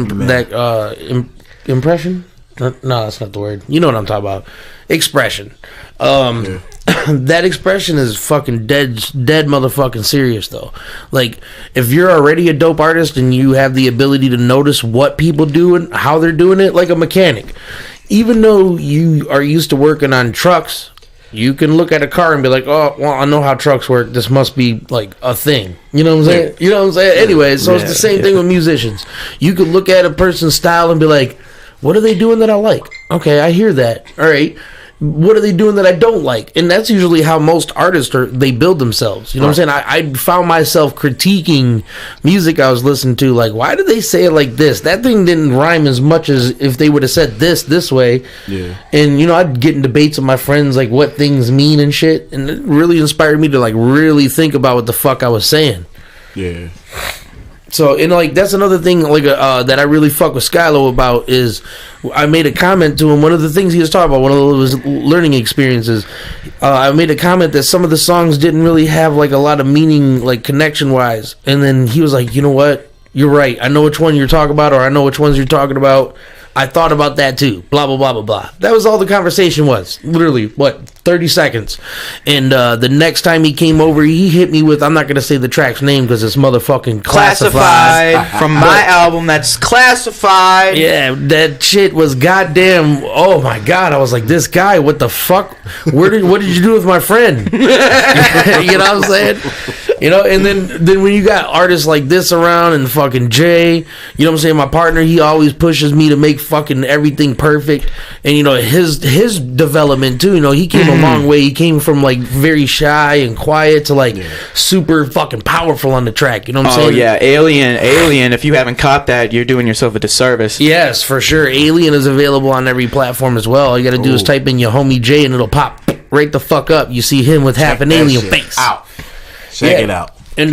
impression. No, that's not the word. You know what I'm talking about. Expression. That expression is fucking dead motherfucking serious though. Like, if you're already a dope artist and you have the ability to notice what people do and how they're doing it, like a mechanic, even though you are used to working on trucks, you can look at a car and be like, oh, well, I know how trucks work. This must be like a thing. You know what I'm saying? You know what I'm saying? Anyway, so it's the same thing with musicians. You could look at a person's style and be like, what are they doing that I like? Okay, I hear that. All right. What are they doing that I don't like? And that's usually how most artists they build themselves. You know what I'm saying? I found myself critiquing music I was listening to. Like, why did they say it like this? That thing didn't rhyme as much as if they would have said this way. Yeah. And, you know, I'd get in debates with my friends, like, what things mean and shit. And it really inspired me to, like, really think about what the fuck I was saying. Yeah. So, and like, that's another thing, like, that I really fuck with Skyylo about is I made a comment to him. One of the things he was talking about, one of his learning experiences, I made a comment that some of the songs didn't really have, like, a lot of meaning, like, connection-wise. And then he was like, you know what? You're right. I know which one you're talking about, or I know which ones you're talking about. I thought about that too. Blah, blah, blah, blah, blah. That was all the conversation was. Literally, 30 seconds. And the next time he came over, he hit me with, I'm not going to say the track's name because it's motherfucking classified. From my album, that's Classified. Yeah, that shit was goddamn, oh my God. I was like, this guy, what the fuck? What did you do with my friend? You know what I'm saying? You know, and then when you got artists like this around and fucking Jay, you know what I'm saying? My partner, he always pushes me to make fucking everything perfect. And, you know, his development too, you know, he came a long way. He came from like very shy and quiet to like super fucking powerful on the track. You know what I'm saying? Oh yeah, Alien. If you haven't caught that, you're doing yourself a disservice. Yes, for sure. Alien is available on every platform as well. All you got to do is type in your homie Jay and it'll pop right the fuck up. You see him with half an alien face. Check it out. And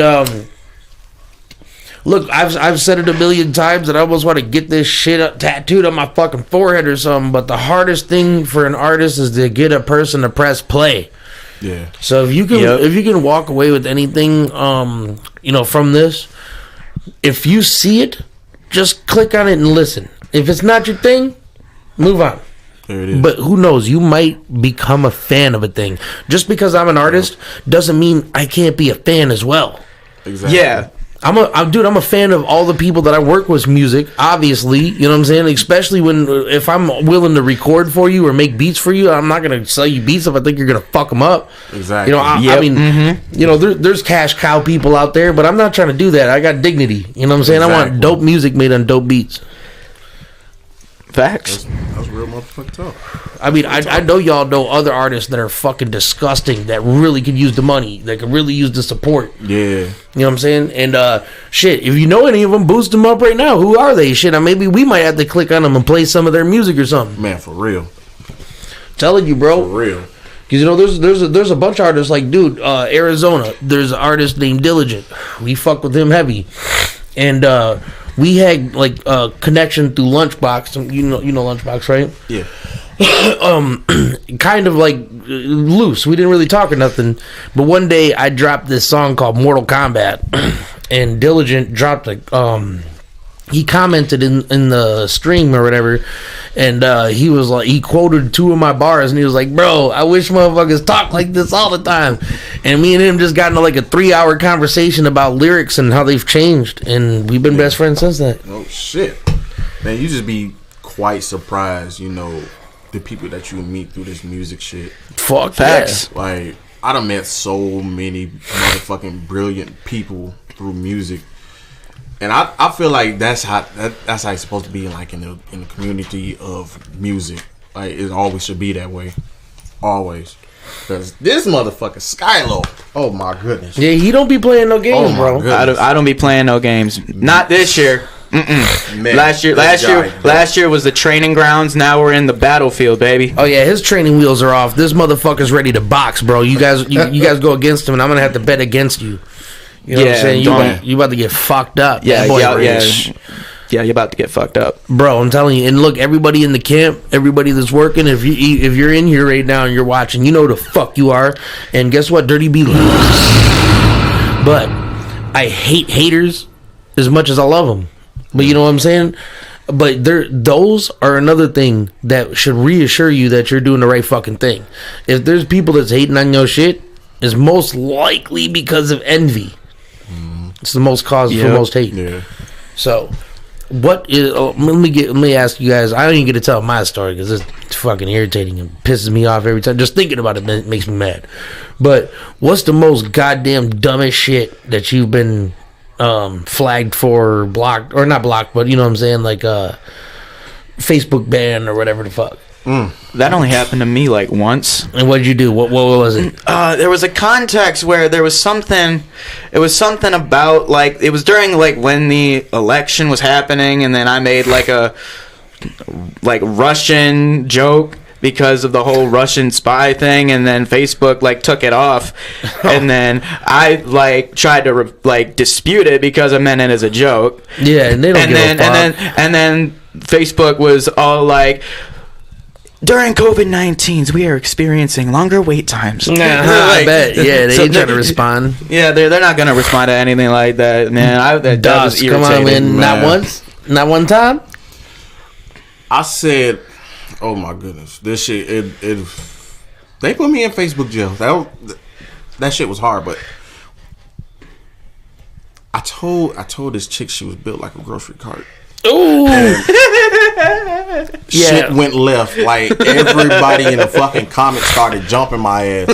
look, I've said it a million times that I almost want to get this shit tattooed on my fucking forehead or something. But the hardest thing for an artist is to get a person to press play. Yeah. So if you can walk away with anything, you know, from this, if you see it, just click on it and listen. If it's not your thing, move on. There it is. But who knows? You might become a fan of a thing. Just because I'm an artist doesn't mean I can't be a fan as well. Exactly. Yeah. I'm a fan of all the people that I work with music, obviously, you know what I'm saying? Especially if I'm willing to record for you or make beats for you, I'm not going to sell you beats if I think you're going to fuck them up. Exactly. You know, I mean, you know, there's cash cow people out there, but I'm not trying to do that. I got dignity, you know what I'm saying? Exactly. I want dope music made on dope beats. Facts. That's real motherfucking talk. I mean, I know y'all know other artists that are fucking disgusting that really could use the money, that could really use the support. Yeah. You know what I'm saying? And shit, if you know any of them, boost them up right now. Who are they? Shit, maybe we might have to click on them and play some of their music or something. Man, for real. Telling you, bro. For real. Because, you know, there's a bunch of artists like, dude, Arizona. There's an artist named Diligent. We fuck with him heavy. And we had like a connection through Lunchbox. You know Lunchbox, right? Yeah. Kind of like loose. We didn't really talk or nothing. But one day I dropped this song called Mortal Kombat, and Diligent dropped he commented in the stream or whatever, and he was like, he quoted two of my bars, and he was like, bro, I wish motherfuckers talk like this all the time. And me and him just got into like a 3-hour conversation about lyrics and how they've changed, and we've been best friends since then. Oh shit, man, you just be quite surprised, you know, the people that you meet through this music shit. Fuck facts. Yeah. Like, I done met so many motherfucking brilliant people through music. And I feel like that's how it's supposed to be, like in the community of music. Like, it always should be that way, always. Because this motherfucker Skyylo, oh my goodness. Yeah, he don't be playing no games, bro. I don't be playing no games. Not this year. Man, Last year was the training grounds. Now we're in the battlefield, baby. Oh yeah, his training wheels are off. This motherfucker's ready to box, bro. You guys go against him, and I'm gonna have to bet against you. You know what I'm saying? You about to get fucked up. Yeah, you're about to get fucked up, bro. I'm telling you. And look, everybody in the camp, everybody that's working, if you're in here right now and you're watching, you know who the fuck you are. And guess what? Dirty B loves. But I hate haters as much as I love them. But you know what I'm saying? But those are another thing that should reassure you that you're doing the right fucking thing. If there's people that's hating on your shit, it's most likely because of envy. It's the most cause for most hate. Yeah. So, what is? Let me ask you guys. I don't even get to tell my story because it's fucking irritating and pisses me off every time. Just thinking about it makes me mad. But what's the most goddamn dumbest shit that you've been flagged for, blocked, or not blocked, but you know what I'm saying, like Facebook ban or whatever the fuck? That only happened to me like once. And what did you do? What was it? There was a context where there was something. It was something about like it was during like when the election was happening, and then I made like a Russian joke because of the whole Russian spy thing, and then Facebook like took it off, and then I like tried to dispute it because I meant it as a joke. Yeah, and they don't give a fuck. And then Facebook was all like, during COVID-19, we are experiencing longer wait times. I bet. Yeah, they ain't trying to respond. Yeah, they're not gonna respond to anything like that, man. That was irritating. Come on, man. Not once, not one time. I said, "Oh my goodness, this shit." It they put me in Facebook jail. That shit was hard, but I told this chick she was built like a grocery cart. Ooh. Shit went left. Like everybody in the fucking comments started jumping my ass.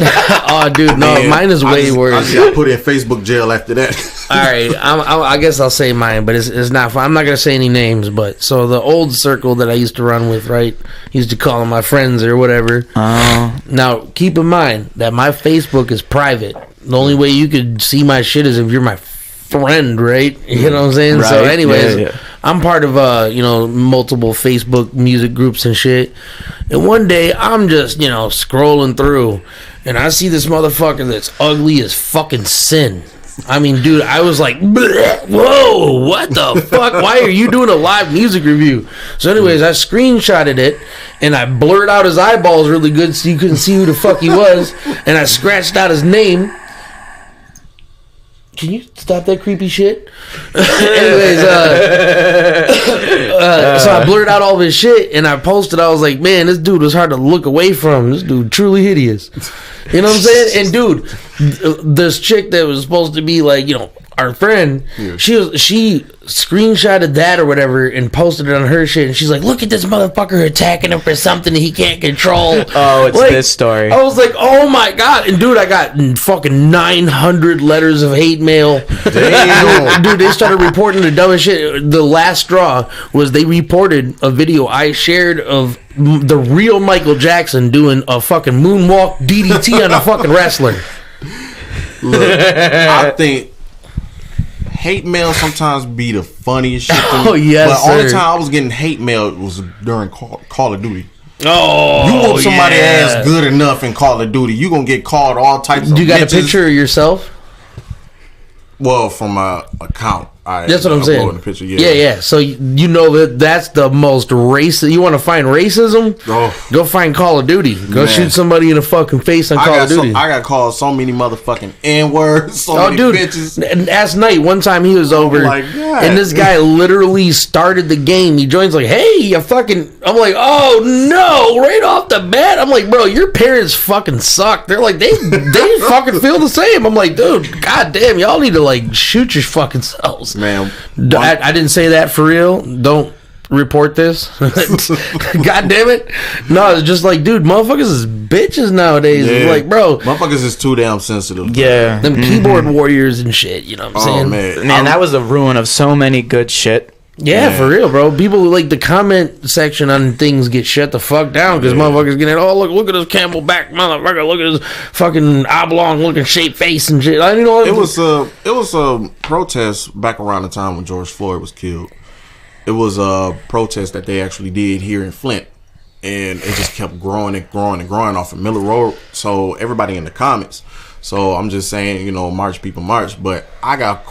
Oh, dude, no, mine is way worse. I put in Facebook jail after that. All right, I guess I'll say mine, but it's not fun. I'm not gonna say any names, but so the old circle that I used to run with, right? Used to call them my friends or whatever. Now, keep in mind that my Facebook is private. The only way you could see my shit is if you're my friend, right? You know what I'm saying? Right. So anyways, I'm part of multiple Facebook music groups and shit, and one day I'm just scrolling through and I see this motherfucker that's ugly as fucking sin. I mean, dude, I was like, whoa, what the fuck? Why are you doing a live music review? So anyways, I screenshotted it and I blurred out his eyeballs really good so you couldn't see who the fuck he was, and I scratched out his name. Can you stop that creepy shit? Anyways, so I blurred out all of his shit and I posted. I was like, man, this dude was hard to look away from. This dude truly hideous. You know what I'm saying? And dude, this chick that was supposed to be like, our friend, she screenshotted that or whatever and posted it on her shit, and she's like, look at this motherfucker attacking him for something that he can't control. Oh, it's this story. I was like, oh my god. And dude, I got fucking 900 letters of hate mail. Damn. Dude, they started reporting the dumbest shit. The last straw was they reported a video I shared of the real Michael Jackson doing a fucking moonwalk DDT on a fucking wrestler. Look, I think hate mail sometimes be the funniest shit to me. Oh, yes, but all the time I was getting hate mail was during Call of Duty. Oh, you whoop somebody's ass good enough in Call of Duty, you gonna get called all types of You got bitches. a picture of yourself? Well, from my account. That's what I'm saying. The picture, yeah. So that's the most racist. You want to find racism? Oh. Go find Call of Duty. Go shoot somebody in the fucking face on Call of Duty. I got called so many motherfucking N-words. Many bitches. And last night, one time he was over, and this guy literally started the game. He joins like, "Hey, you fucking." I'm like, "Oh no!" Right off the bat, I'm like, "Bro, your parents fucking suck." They're like, they fucking feel the same. I'm like, "Dude, goddamn, y'all need to shoot your fucking selves." Man, I didn't say that for real. Don't report this. God damn it. No, it's just like, dude, motherfuckers is bitches nowadays. Yeah. It's like, bro, motherfuckers is too damn sensitive. Yeah. Them keyboard warriors and shit, you know what I'm saying? Man, that was the ruin of so many good shit. Yeah, for real, bro. People like the comment section on things get shut the fuck down because motherfuckers getting, oh, look at this Camelback motherfucker, look at this fucking oblong looking shaped face and shit. I didn't know it was a protest back around the time when George Floyd was killed. it was a protest that they actually did here in Flint, and it just kept growing and growing and growing off of Miller Road. So everybody in the comments. So I'm just saying, march people march. But I got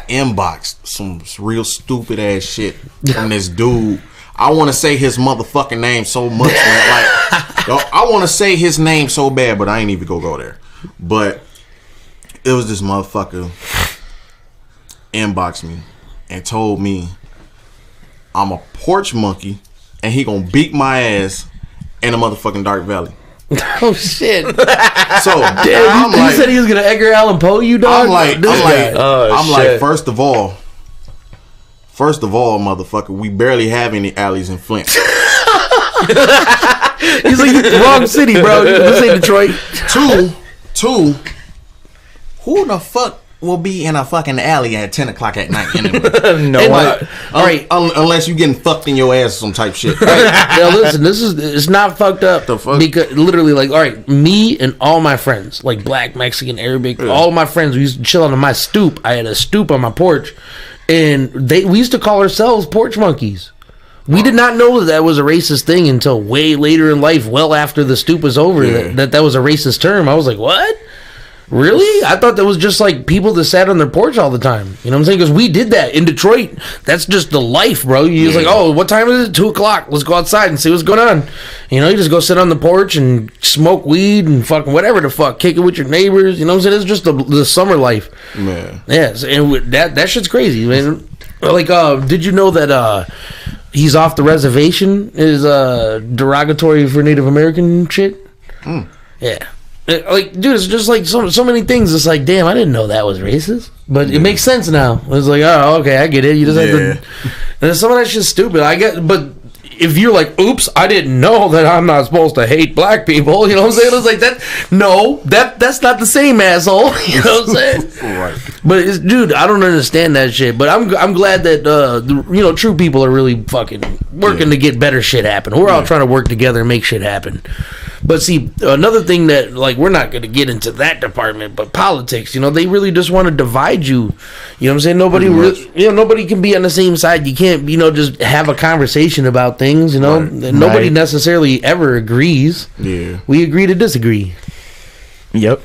inboxed some real stupid ass shit from this dude. I want to say his motherfucking name so much, man. Like, yo, I want to say his name so bad, but I ain't even go there. But it was this motherfucker inboxed me and told me I'm a porch monkey and he gonna beat my ass in a motherfucking Dark Valley. Oh shit! So damn, he said he was gonna Edgar Allan Poe you, dog. I'm like, first of all, motherfucker, we barely have any alleys in Flint. He's like, wrong city, bro. This ain't Detroit. Two. Who the fuck will be in a fucking alley at 10 o'clock at night anyway? No one. All right, unless you getting fucked in your ass or some type shit. Right. Now listen, it's not fucked up. The fuck? Because literally, like, all right, me and all my friends, like black, Mexican, Arabic, all my friends, we used to chill on my stoop. I had a stoop on my porch, and we used to call ourselves porch monkeys. We did not know that was a racist thing until way later in life, well after the stoop was over, that was a racist term. I was like, what? Really? I thought that was just like people that sat on their porch all the time. You know what I'm saying? Because we did that in Detroit. That's just the life, bro. You just like, oh, what time is it? 2 o'clock. Let's go outside and see what's going on. You just go sit on the porch and smoke weed and fucking whatever the fuck. Kick it with your neighbors. You know what I'm saying? It's just the summer life. Man. Yes. And that shit's crazy, man. Like, did you know that he's off the reservation is derogatory for Native American shit? Yeah. Like, dude, it's just like so many things. It's like, damn, I didn't know that was racist, but it makes sense now. It's like, oh, okay, I get it. You just have to. And some of that shit's stupid. I get, but if you're like, oops, I didn't know that I'm not supposed to hate black people. You know what I'm saying? It's like that. No, that's not the same, asshole. You know what I'm saying? Right. But dude, I don't understand that shit. But I'm glad that true people are really fucking working to get better shit happen. We're all trying to work together and make shit happen. But see, another thing that, like, we're not going to get into that department, but politics, they really just want to divide you. You know what I'm saying? Nobody can be on the same side. You can't, just have a conversation about things, Right. Nobody necessarily ever agrees. Yeah. We agree to disagree. Yep.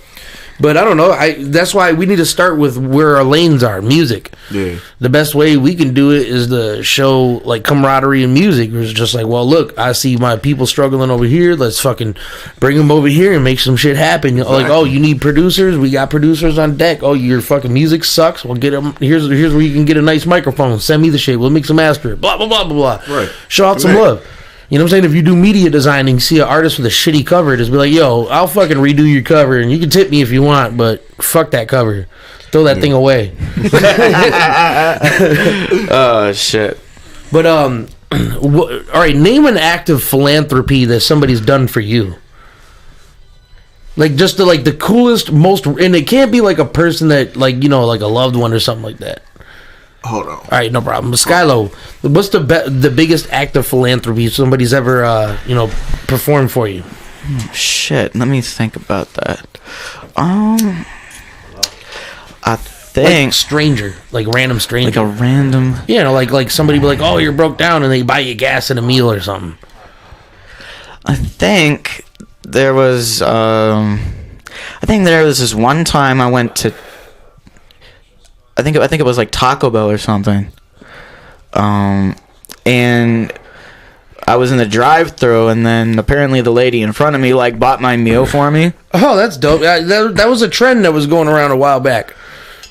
But I don't know. That's why we need to start with where our lanes are. Music. Yeah. The best way we can do it is to show like camaraderie in music. It's just like, well, look, I see my people struggling over here. Let's fucking bring them over here and make some shit happen. Exactly. Like, oh, you need producers? We got producers on deck. Oh, your fucking music sucks. Well, get them. Here's where you can get a nice microphone. Send me the shit. We'll mix and master it. Blah blah blah blah blah. Right. Show out some love. You know what I'm saying? If you do media designing, see an artist with a shitty cover, just be like, yo, I'll fucking redo your cover, and you can tip me if you want, but fuck that cover. Throw that thing away. Oh, shit. But, all right, name an act of philanthropy that somebody's done for you. Like, just the coolest, most, and it can't be like a person that, like, like a loved one or something like that. Hold on. All right, no problem. Skyylo, what's the biggest act of philanthropy somebody's ever performed for you? Shit, let me think about that. I think like random stranger, like a random. Yeah, like somebody be like, oh, you're broke down, and they buy you gas and a meal or something. I think there was. This one time I went to. I think it was like Taco Bell or something. And I was in the drive-thru, and then apparently the lady in front of me like bought my meal for me. Oh, that's dope. That was a trend that was going around a while back.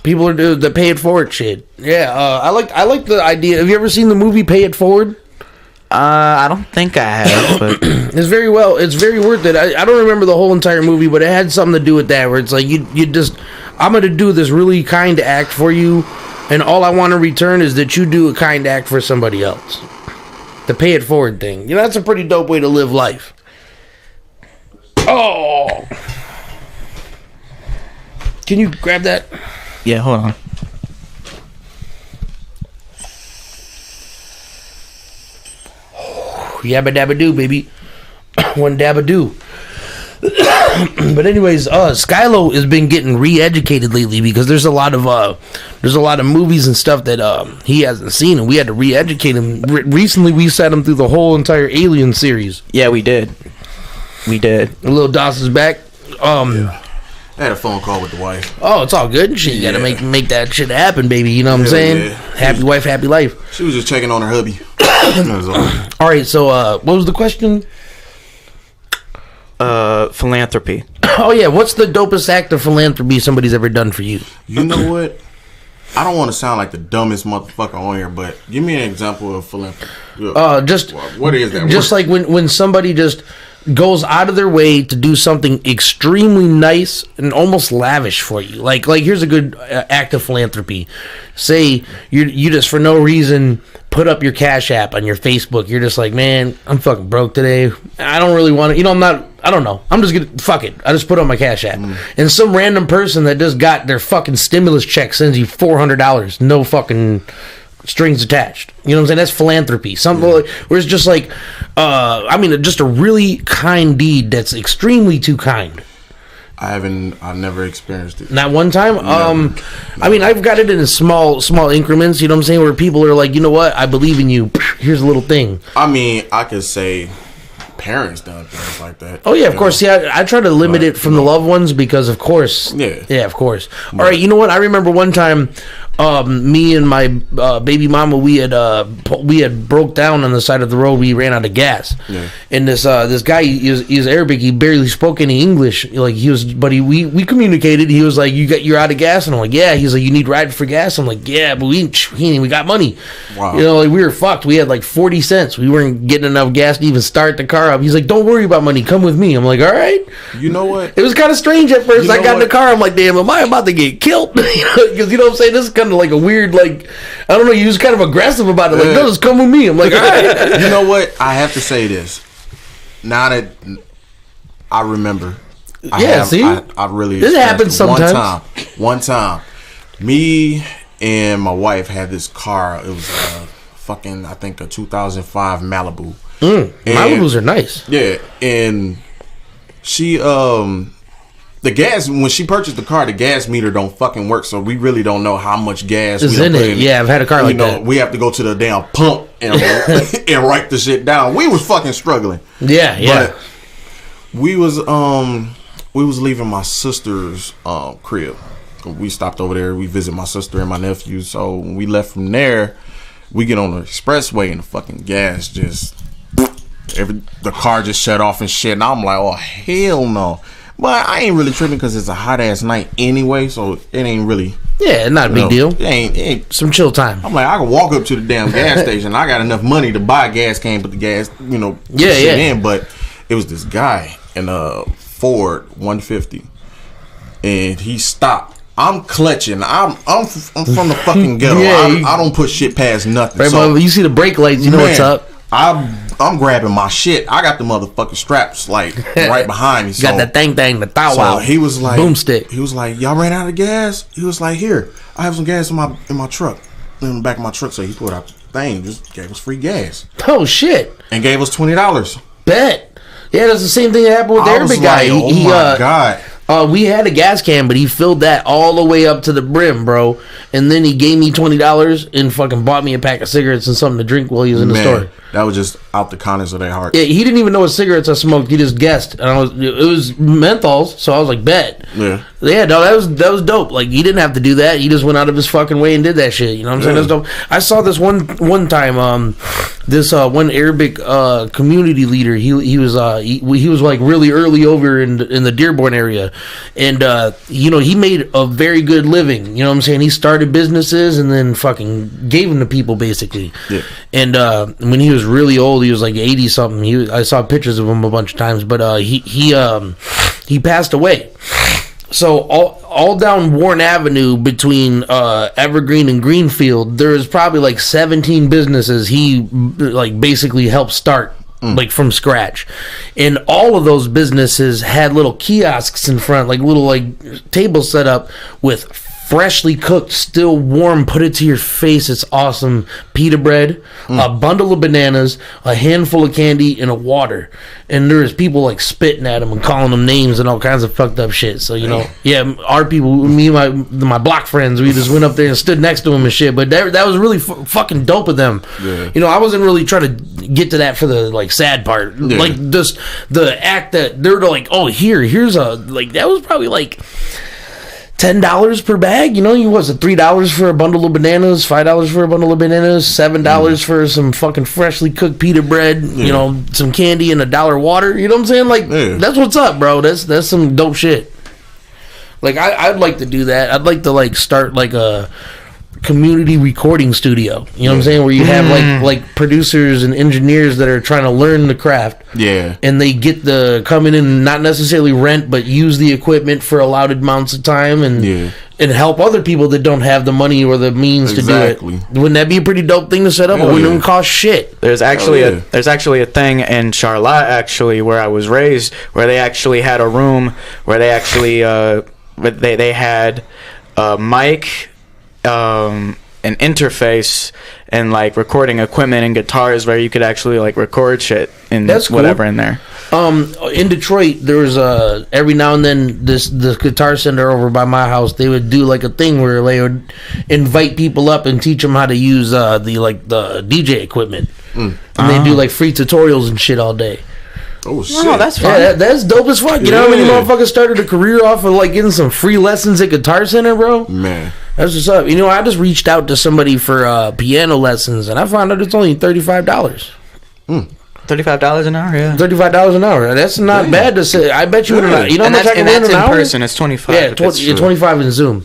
People are doing the pay it forward shit. Yeah, I like the idea. Have you ever seen the movie Pay It Forward? I don't think I have, but it's very worth it. I don't remember the whole entire movie, but it had something to do with that, where it's like you just, I'm gonna do this really kind act for you, and all I want to return is that you do a kind act for somebody else. The pay it forward thing, that's a pretty dope way to live life. Oh, can you grab that? Yeah, hold on. Yabba dabba do, baby. One dabba do. But anyways, Skyylo has been getting re-educated lately because there's a lot of movies and stuff that he hasn't seen, and we had to re-educate him. Recently, we sat him through the whole entire Alien series. Yeah, we did. Lil Doss is back. I had a phone call with the wife. Oh, it's all good. She gotta make that shit happen, baby. You know what I'm saying? Yeah. Happy wife, happy life. She was just checking on her hubby. That was all. All right, so what was the question? Philanthropy. Oh yeah, what's the dopest act of philanthropy somebody's ever done for you? You know what? I don't want to sound like the dumbest motherfucker on here, but give me an example of philanthropy. What is that? Just like when somebody just goes out of their way to do something extremely nice and almost lavish for you. Like here's a good act of philanthropy. Say you just for no reason put up your Cash App on your Facebook. You're just like, man, I'm fucking broke today. I don't really want to, I don't know. I'm just gonna, fuck it. I just put on my Cash App. And some random person that just got their fucking stimulus check sends you $400. No fucking strings attached. You know what I'm saying? That's philanthropy. Something like, where it's just like, just a really kind deed that's extremely too kind. I've never experienced it. Not one time? No. I've got it in small increments, you know what I'm saying, where people are like, you know what, I believe in you. Here's a little thing. I could say parents done things like that. Oh, yeah, of course. Yeah, I try to limit it from the loved ones because, of course. Yeah, of course. All right, you know what? I remember one time, me and my baby mama, we had broke down on the side of the road. We ran out of gas, and this guy, he was Arabic. He barely spoke any English. Like we communicated. He was like, you're out of gas, and I'm like, yeah. He's like, you need ride for gas. I'm like, yeah, but we got money. Wow. You know, like we were fucked. We had like 40 cents. We weren't getting enough gas to even start the car up. He's like, don't worry about money. Come with me. I'm like, all right. You know what? It was kind of strange at first. I got in the car. I'm like, damn, am I about to get killed? Because you know what I'm saying. This is kind of like a weird, like, I don't know. He was kind of aggressive about it. Like, no, just come with me. I'm like, all right. You know what? I have to say this. Now that I remember, I really. This happens sometimes. One time, me and my wife had this car. It was I think a 2005 Malibu. Malibus are nice. Yeah, and she the gas, when she purchased the car, the gas meter don't fucking work, so we really don't know how much gas is in it. Yeah, I've had a car like that. We have to go to the damn pump and write the shit down. We was fucking struggling. Yeah. But we was leaving my sister's crib. We stopped over there. We visit my sister and my nephew. So when we left from there, we get on the expressway and the fucking gas just the car just shut off and shit. And I'm like, oh hell no. But I ain't really tripping because it's a hot ass night anyway, so it ain't really. Yeah, not a big deal. It ain't some chill time. I'm like, I can walk up to the damn gas station. I got enough money to buy a gas can, put the gas, shit in. But it was this guy in a Ford 150, and he stopped. I'm clutching. I'm from the fucking ghetto. I don't put shit past nothing. Right, so, you see the brake lights, you know what's up. I'm grabbing my shit. I got the motherfucking straps like right behind me. So, got the thing, the thou wow. He was like, boomstick. He was like, y'all ran out of gas. He was like, here, I have some gas in my truck, in the back of my truck. So he put out the thing, just gave us free gas. Oh shit! And gave us $20. Bet. Yeah, that's the same thing that happened with the Arabic guy. Oh my god. We had a gas can, but he filled that all the way up to the brim, bro. And then he gave me $20 and fucking bought me a pack of cigarettes and something to drink while he was in the store. That was just out the kindness of their heart. Yeah, he didn't even know what cigarettes I smoked. He just guessed, and it was menthols. So I was like, bet. Yeah. Yeah, no, that was dope. Like, he didn't have to do that. He just went out of his fucking way and did that shit. You know what I'm saying? That's dope. I saw this one time. This one Arabic community leader. He was like really early over in the Dearborn area, and he made a very good living. You know what I'm saying? He started businesses and then fucking gave them to people basically. Yeah. And when he was really old, he was like 80 something. I saw pictures of him a bunch of times, but he passed away. So all down Warren Avenue between Evergreen and Greenfield, there's probably like 17 businesses he like basically helped start like from scratch, and all of those businesses had little kiosks in front, like little like tables set up with freshly cooked, still warm, put it to your face. It's awesome. Pita bread, a bundle of bananas, a handful of candy, and a water. And there's people like spitting at them and calling them names and all kinds of fucked up shit. So, you know, yeah, our people, me and my block friends, we just went up there and stood next to them and shit. But that was really fucking dope of them. Yeah. You know, I wasn't really trying to get to that for the like sad part. Yeah. Like just the act that they're like, oh, here's a, like, that was probably like $10 per bag. You know, you was it $3 for a bundle of bananas, $5 for a bundle of bananas, $7 for some fucking freshly cooked pita bread, you know, some candy and $1 water. You know what I'm saying? Like that's what's up, bro. That's some dope shit. Like I'd like to do that. I'd like to like start like a community recording studio. You know what I'm saying? Where you have like producers and engineers that are trying to learn the craft. Yeah. And they get the come in and not necessarily rent, but use the equipment for allowed amounts of time and help other people that don't have the money or the means to do it. Wouldn't that be a pretty dope thing to set up? It wouldn't even cost shit. There's actually a thing in Charlotte actually where I was raised where they actually had a room where they actually they had a mic, an interface, and like recording equipment and guitars where you could actually like record shit and whatever in there. In Detroit, there was every now and then the guitar center over by my house, they would do like a thing where they would invite people up and teach them how to use the DJ equipment, and they do like free tutorials and shit all day. Oh shit! Oh, that's fun. Yeah, that's dope as fuck. You know how many motherfuckers started a career off of like getting some free lessons at Guitar Center, bro? Man, that's what's up. You know, I just reached out to somebody for piano lessons, and I found out it's only $35. $35 an hour, yeah. $35 an hour. That's not bad to say. I bet you. You know how much I can win an hour? In person, it's 25. Yeah, 25 in Zoom.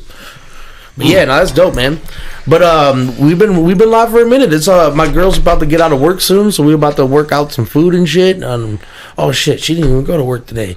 But yeah, no, that's dope, man. But we've been live for a minute. It's my girl's about to get out of work soon, so we're about to work out some food and shit. Oh shit, she didn't even go to work today.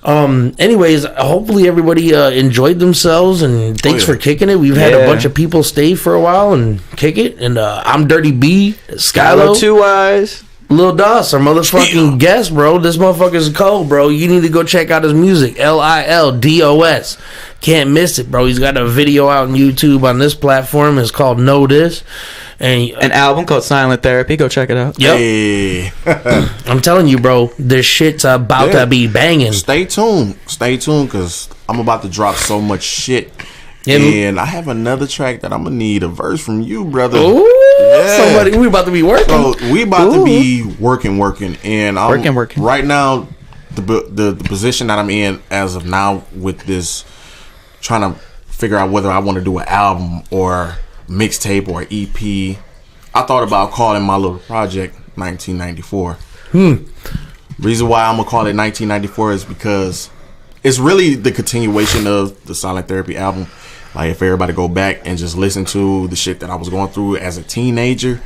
Anyways, hopefully everybody enjoyed themselves, and thanks for kicking it. We've had a bunch of people stay for a while and kick it, and I'm Dirty B, Skyylo, Two Eyes, Lil Dos, our motherfucking guest, bro. This motherfucker's cold, bro. You need to go check out his music, LILDOS. Can't miss it, bro. He's got a video out on YouTube on this platform. It's called Know This. And an album called Silent Therapy. Go check it out. Yep. Hey. I'm telling you, bro, this shit's about to be banging. Stay tuned, because I'm about to drop so much shit. Yeah, and I have another track that I'm gonna need a verse from you, brother. Ooh, somebody, we about to be working. So we about to be working, and I'm working. Right now, the position that I'm in as of now with this, trying to figure out whether I want to do an album or mixtape or EP. I thought about calling my little project 1994. Reason why I'm gonna call it 1994 is because it's really the continuation of the Silent Therapy album. Like, if everybody go back and just listen to the shit that I was going through as a teenager,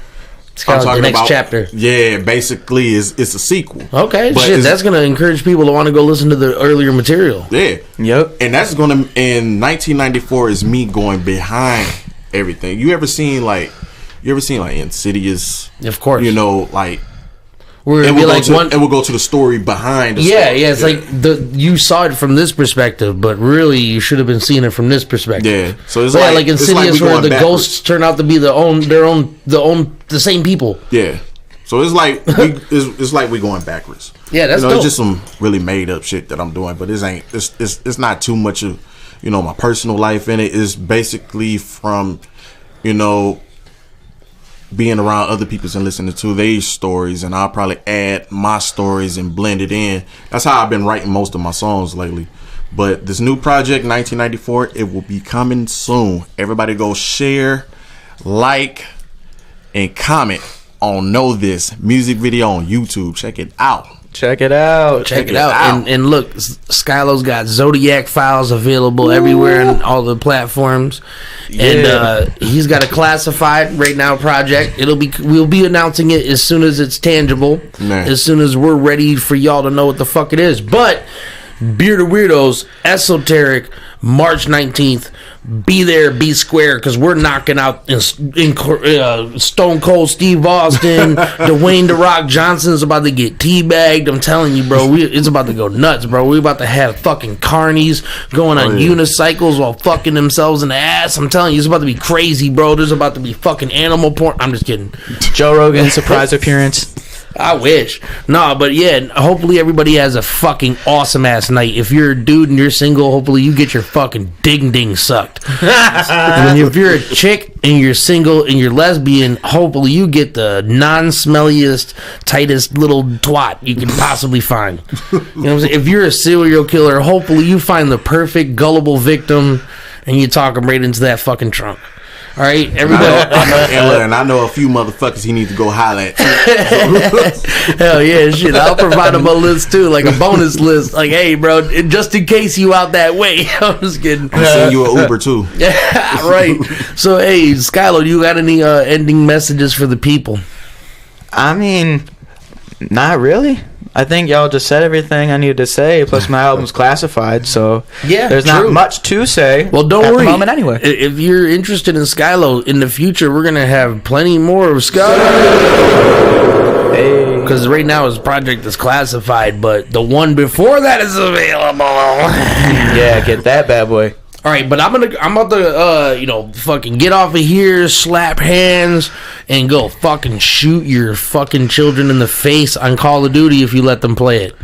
it's called the next chapter. Yeah, basically, it's a sequel. Okay, but shit, that's gonna encourage people to want to go listen to the earlier material. Yeah, yep. And that's gonna, in 1994 is me going behind everything. You ever seen like Insidious? Of course. You know, like, it will go to the story behind the story. Yeah, it's like you saw it from this perspective, but really you should have been seeing it from this perspective. Yeah, so it's like Insidious, where the ghosts turn out to be the same people. Yeah, so it's like it's like we going backwards. Yeah, that's dope. It's just some really made up shit that I'm doing, but it's not too much of my personal life in it. It's basically from being around other people's and listening to their stories, and I'll probably add my stories and blend it in. That's how I've been writing most of my songs lately. But this new project, 1994, it will be coming soon. Everybody go share, like, and comment on Know This music video on YouTube. Check it out. Check it out. Check it out. And look, Skyylo's got Zodiac files available everywhere on all the platforms. Yeah. And he's got a classified right now project. We'll be announcing it as soon as it's tangible. Man. As soon as we're ready for y'all to know what the fuck it is. But Bearded Weirdos, Esoteric, March 19th, be there, be square, because we're knocking out Stone Cold Steve Austin, Dwayne The Rock Johnson's about to get teabagged. I'm telling you, bro, it's about to go nuts, bro. We're about to have fucking carnies going on unicycles while fucking themselves in the ass. I'm telling you, it's about to be crazy, bro. There's about to be fucking animal porn. I'm just kidding. Joe Rogan surprise appearance. I wish. No, but yeah, hopefully everybody has a fucking awesome ass night. If you're a dude and you're single, hopefully you get your fucking ding sucked. And if you're a chick and you're single and you're lesbian, hopefully you get the non-smelliest, tightest little twat you can possibly find. You know what I'm saying? If you're a serial killer, hopefully you find the perfect gullible victim and you talk him right into that fucking trunk. All right, everybody. And I know a few motherfuckers he needs to go holler at. Hell yeah, shit. I'll provide him a list too, like a bonus list. Like, hey, bro, just in case you out that way. I'm just kidding. I'm sending you an Uber too. Yeah, right. So, hey, Skyylo, do you got any ending messages for the people? I mean, not really. I think y'all just said everything I needed to say. Plus, my album's classified, so there's not much to say. Well, don't worry. At the moment, anyway. If you're interested in Skyylo in the future, we're gonna have plenty more of Skyylo. Hey. Because right now his project is classified, but the one before that is available. Yeah, get that bad boy. All right, but I'm about to, fucking get off of here, slap hands, and go fucking shoot your fucking children in the face on Call of Duty if you let them play it.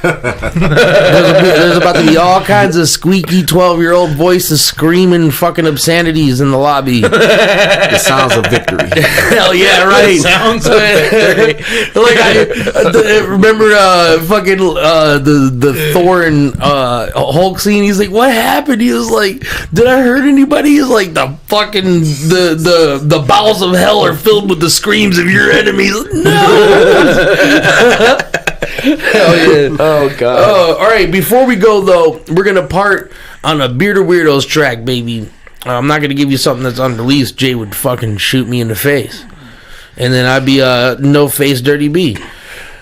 There's about to be all kinds of squeaky 12-year-old voices screaming fucking obscenities in the lobby. The sounds of victory. Hell yeah, right. Sounds of victory. Like remember the Thor and Hulk scene? He's like, what happened? He was like, did I hurt anybody? He's like, the fucking the bowels of hell are filled with the screams of your enemies. No. Hell yeah. Oh god. All right, before we go though, we're gonna part on a Beard of Weirdos track, baby. I'm not gonna give you something that's unreleased. Jay would fucking shoot me in the face, and then I'd be no face Dirty B.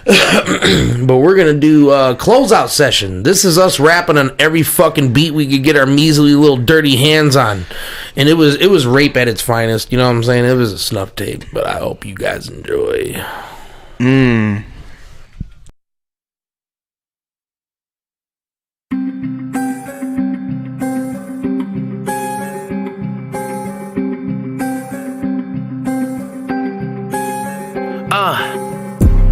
But we're gonna do a closeout session. This is us rapping on every fucking beat we could get our measly little dirty hands on, and it was rape at its finest. You know what I'm saying? It was a snuff tape, but I hope you guys enjoy.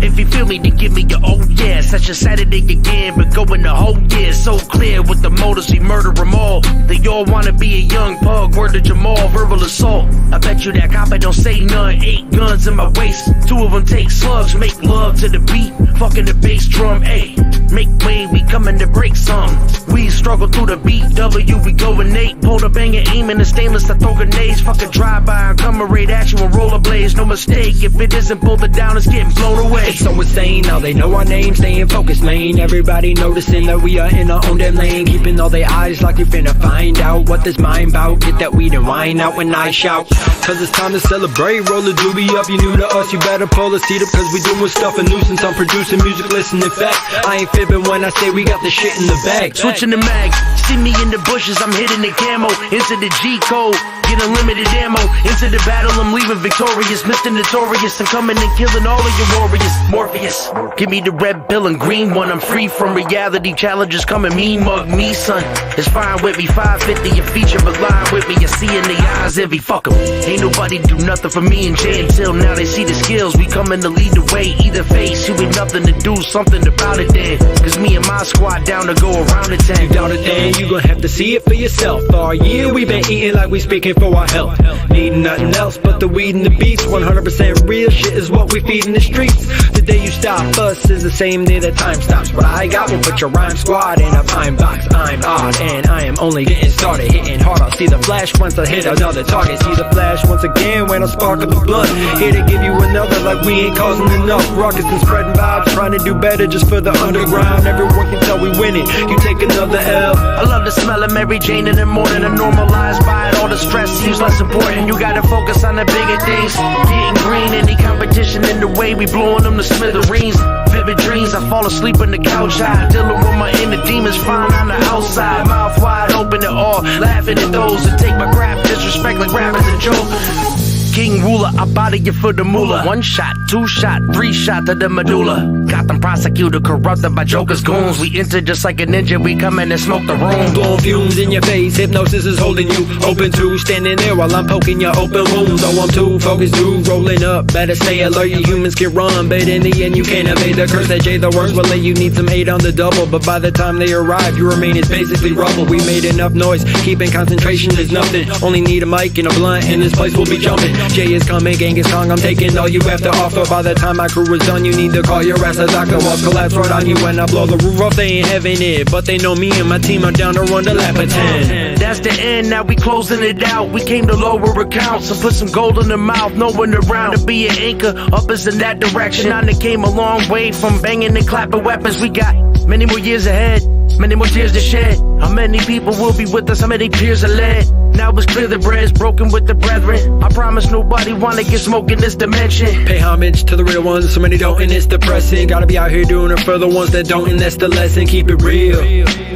If you feel me, then give me your oh yeah. Such a Saturday again, but going the whole year. So clear with the motives, we murder them all. They all wanna be a young pug, word to Jamal, verbal assault. I bet you that copper don't say none. 8 guns in my waist, 2 of them take slugs. Make love to the beat, fucking the bass drum, ayy. Make way, we coming to break some. We struggle through the BW, we going Nate. Pull the banger, aiming the stainless, I throw grenades. Fuck a drive-by, come and raid action with rollerblades. No mistake, if it isn't pulled it down, it's getting blown away. It's so insane, now they know our name, stay in focus lane. Everybody noticing that we are in our own damn lane. Keeping all their eyes like we finna find out what this mind bout. Get that weed and wine out when I shout. Cause it's time to celebrate, roll the doobie up. You new to us, you better pull the seat up. Cause we doing stuff a nuisance, I'm producing music, listen in fact. I ain't fibbing when I say we got the shit in the bag. Switching the mags, see me in the bushes, I'm hitting the camo. Into the G code, get unlimited ammo. Into the battle, I'm leaving victorious. Mr. Notorious, I'm coming and killing all of your warriors. Morpheus, give me the red pill and green one. I'm free from reality challenges, come and mean mug me, son. It's fine with me, 550 a feature, but line with me. You see in the eyes every fuck 'em. Ain't nobody do nothing for me and Jay until now they see the skills. We coming to lead the way, either face. You ain't nothing to do, something about it then. Cause me and my squad down to go around the 10. You down it then, you gon' have to see it for yourself. All year we been eating like we speaking for our health. Needing nothing else but the weed and the beats. 100% real shit is what we feed in the streets. The day you stop us is the same day that time stops. What I got will put your rhyme squad in a pine box. I'm odd and I am only getting started. Hitting hard, I'll see the flash once I hit another target. See the flash once again when I spark up the blood. Here to give you another like we ain't causing enough ruckus and spreading vibes. Trying to do better just for the underground. Everyone can tell we winning, you take another L. I love the smell of Mary Jane in the morning. I normalize by it, all the stress rest seems less important. You gotta focus on the bigger things. Getting green, any competition in the way, we blowing them to smithereens. Vivid dreams, I fall asleep on the couch high, dealing with my inner demons, fine on the outside. Mouth wide open at all, laughing at those that take my crap disrespect like rap as a joke. King ruler, I body you for the moolah. 1 shot, 2 shot, 3 shot to the medulla. Got them prosecuted, corrupted by jokers, goons. We enter just like a ninja, we come in and smoke the room. Blowing fumes in your face, hypnosis is holding you open to standing there while I'm poking your open wounds. Oh, I'm too focused, too rolling up. Better stay alert, you humans can run, but in the end you can't evade the curse that Jay the worst will let you need some hate on the double. But by the time they arrive, you remain as basically rubble. We made enough noise, keeping concentration is nothing. Only need a mic and a blunt, and this place will be jumping. Jay is coming, Genghis Kong, I'm taking all you have to offer. By the time my crew is done, you need to call your ass a doctor. Walls collapse right on you when I blow the roof off. They ain't having it, but they know me and my team are down to run the lap of 10. That's the end, now we closing it out. We came to lower accounts and put some gold in the mouth. No one around to be an anchor, up is in that direction. I done came a long way from banging and clapping weapons. We got many more years ahead, many more tears to shed. How many people will be with us, how many peers are led? Now it's clear the bread is broken with the brethren. I promise nobody wanna get smoked in this dimension. Pay homage to the real ones, so many don't, and it's depressing. Gotta be out here doing it for the ones that don't, and that's the lesson. Keep it real.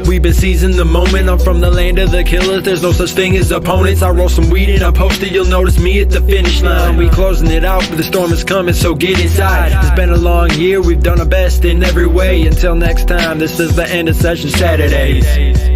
We've been seizing the moment. I'm from the land of the killers. There's no such thing as opponents. I roll some weed and I post it. You'll notice me at the finish line. We closing it out, but the storm is coming, so get inside. It's been a long year. We've done our best in every way. Until next time, this is the end of Session Saturdays.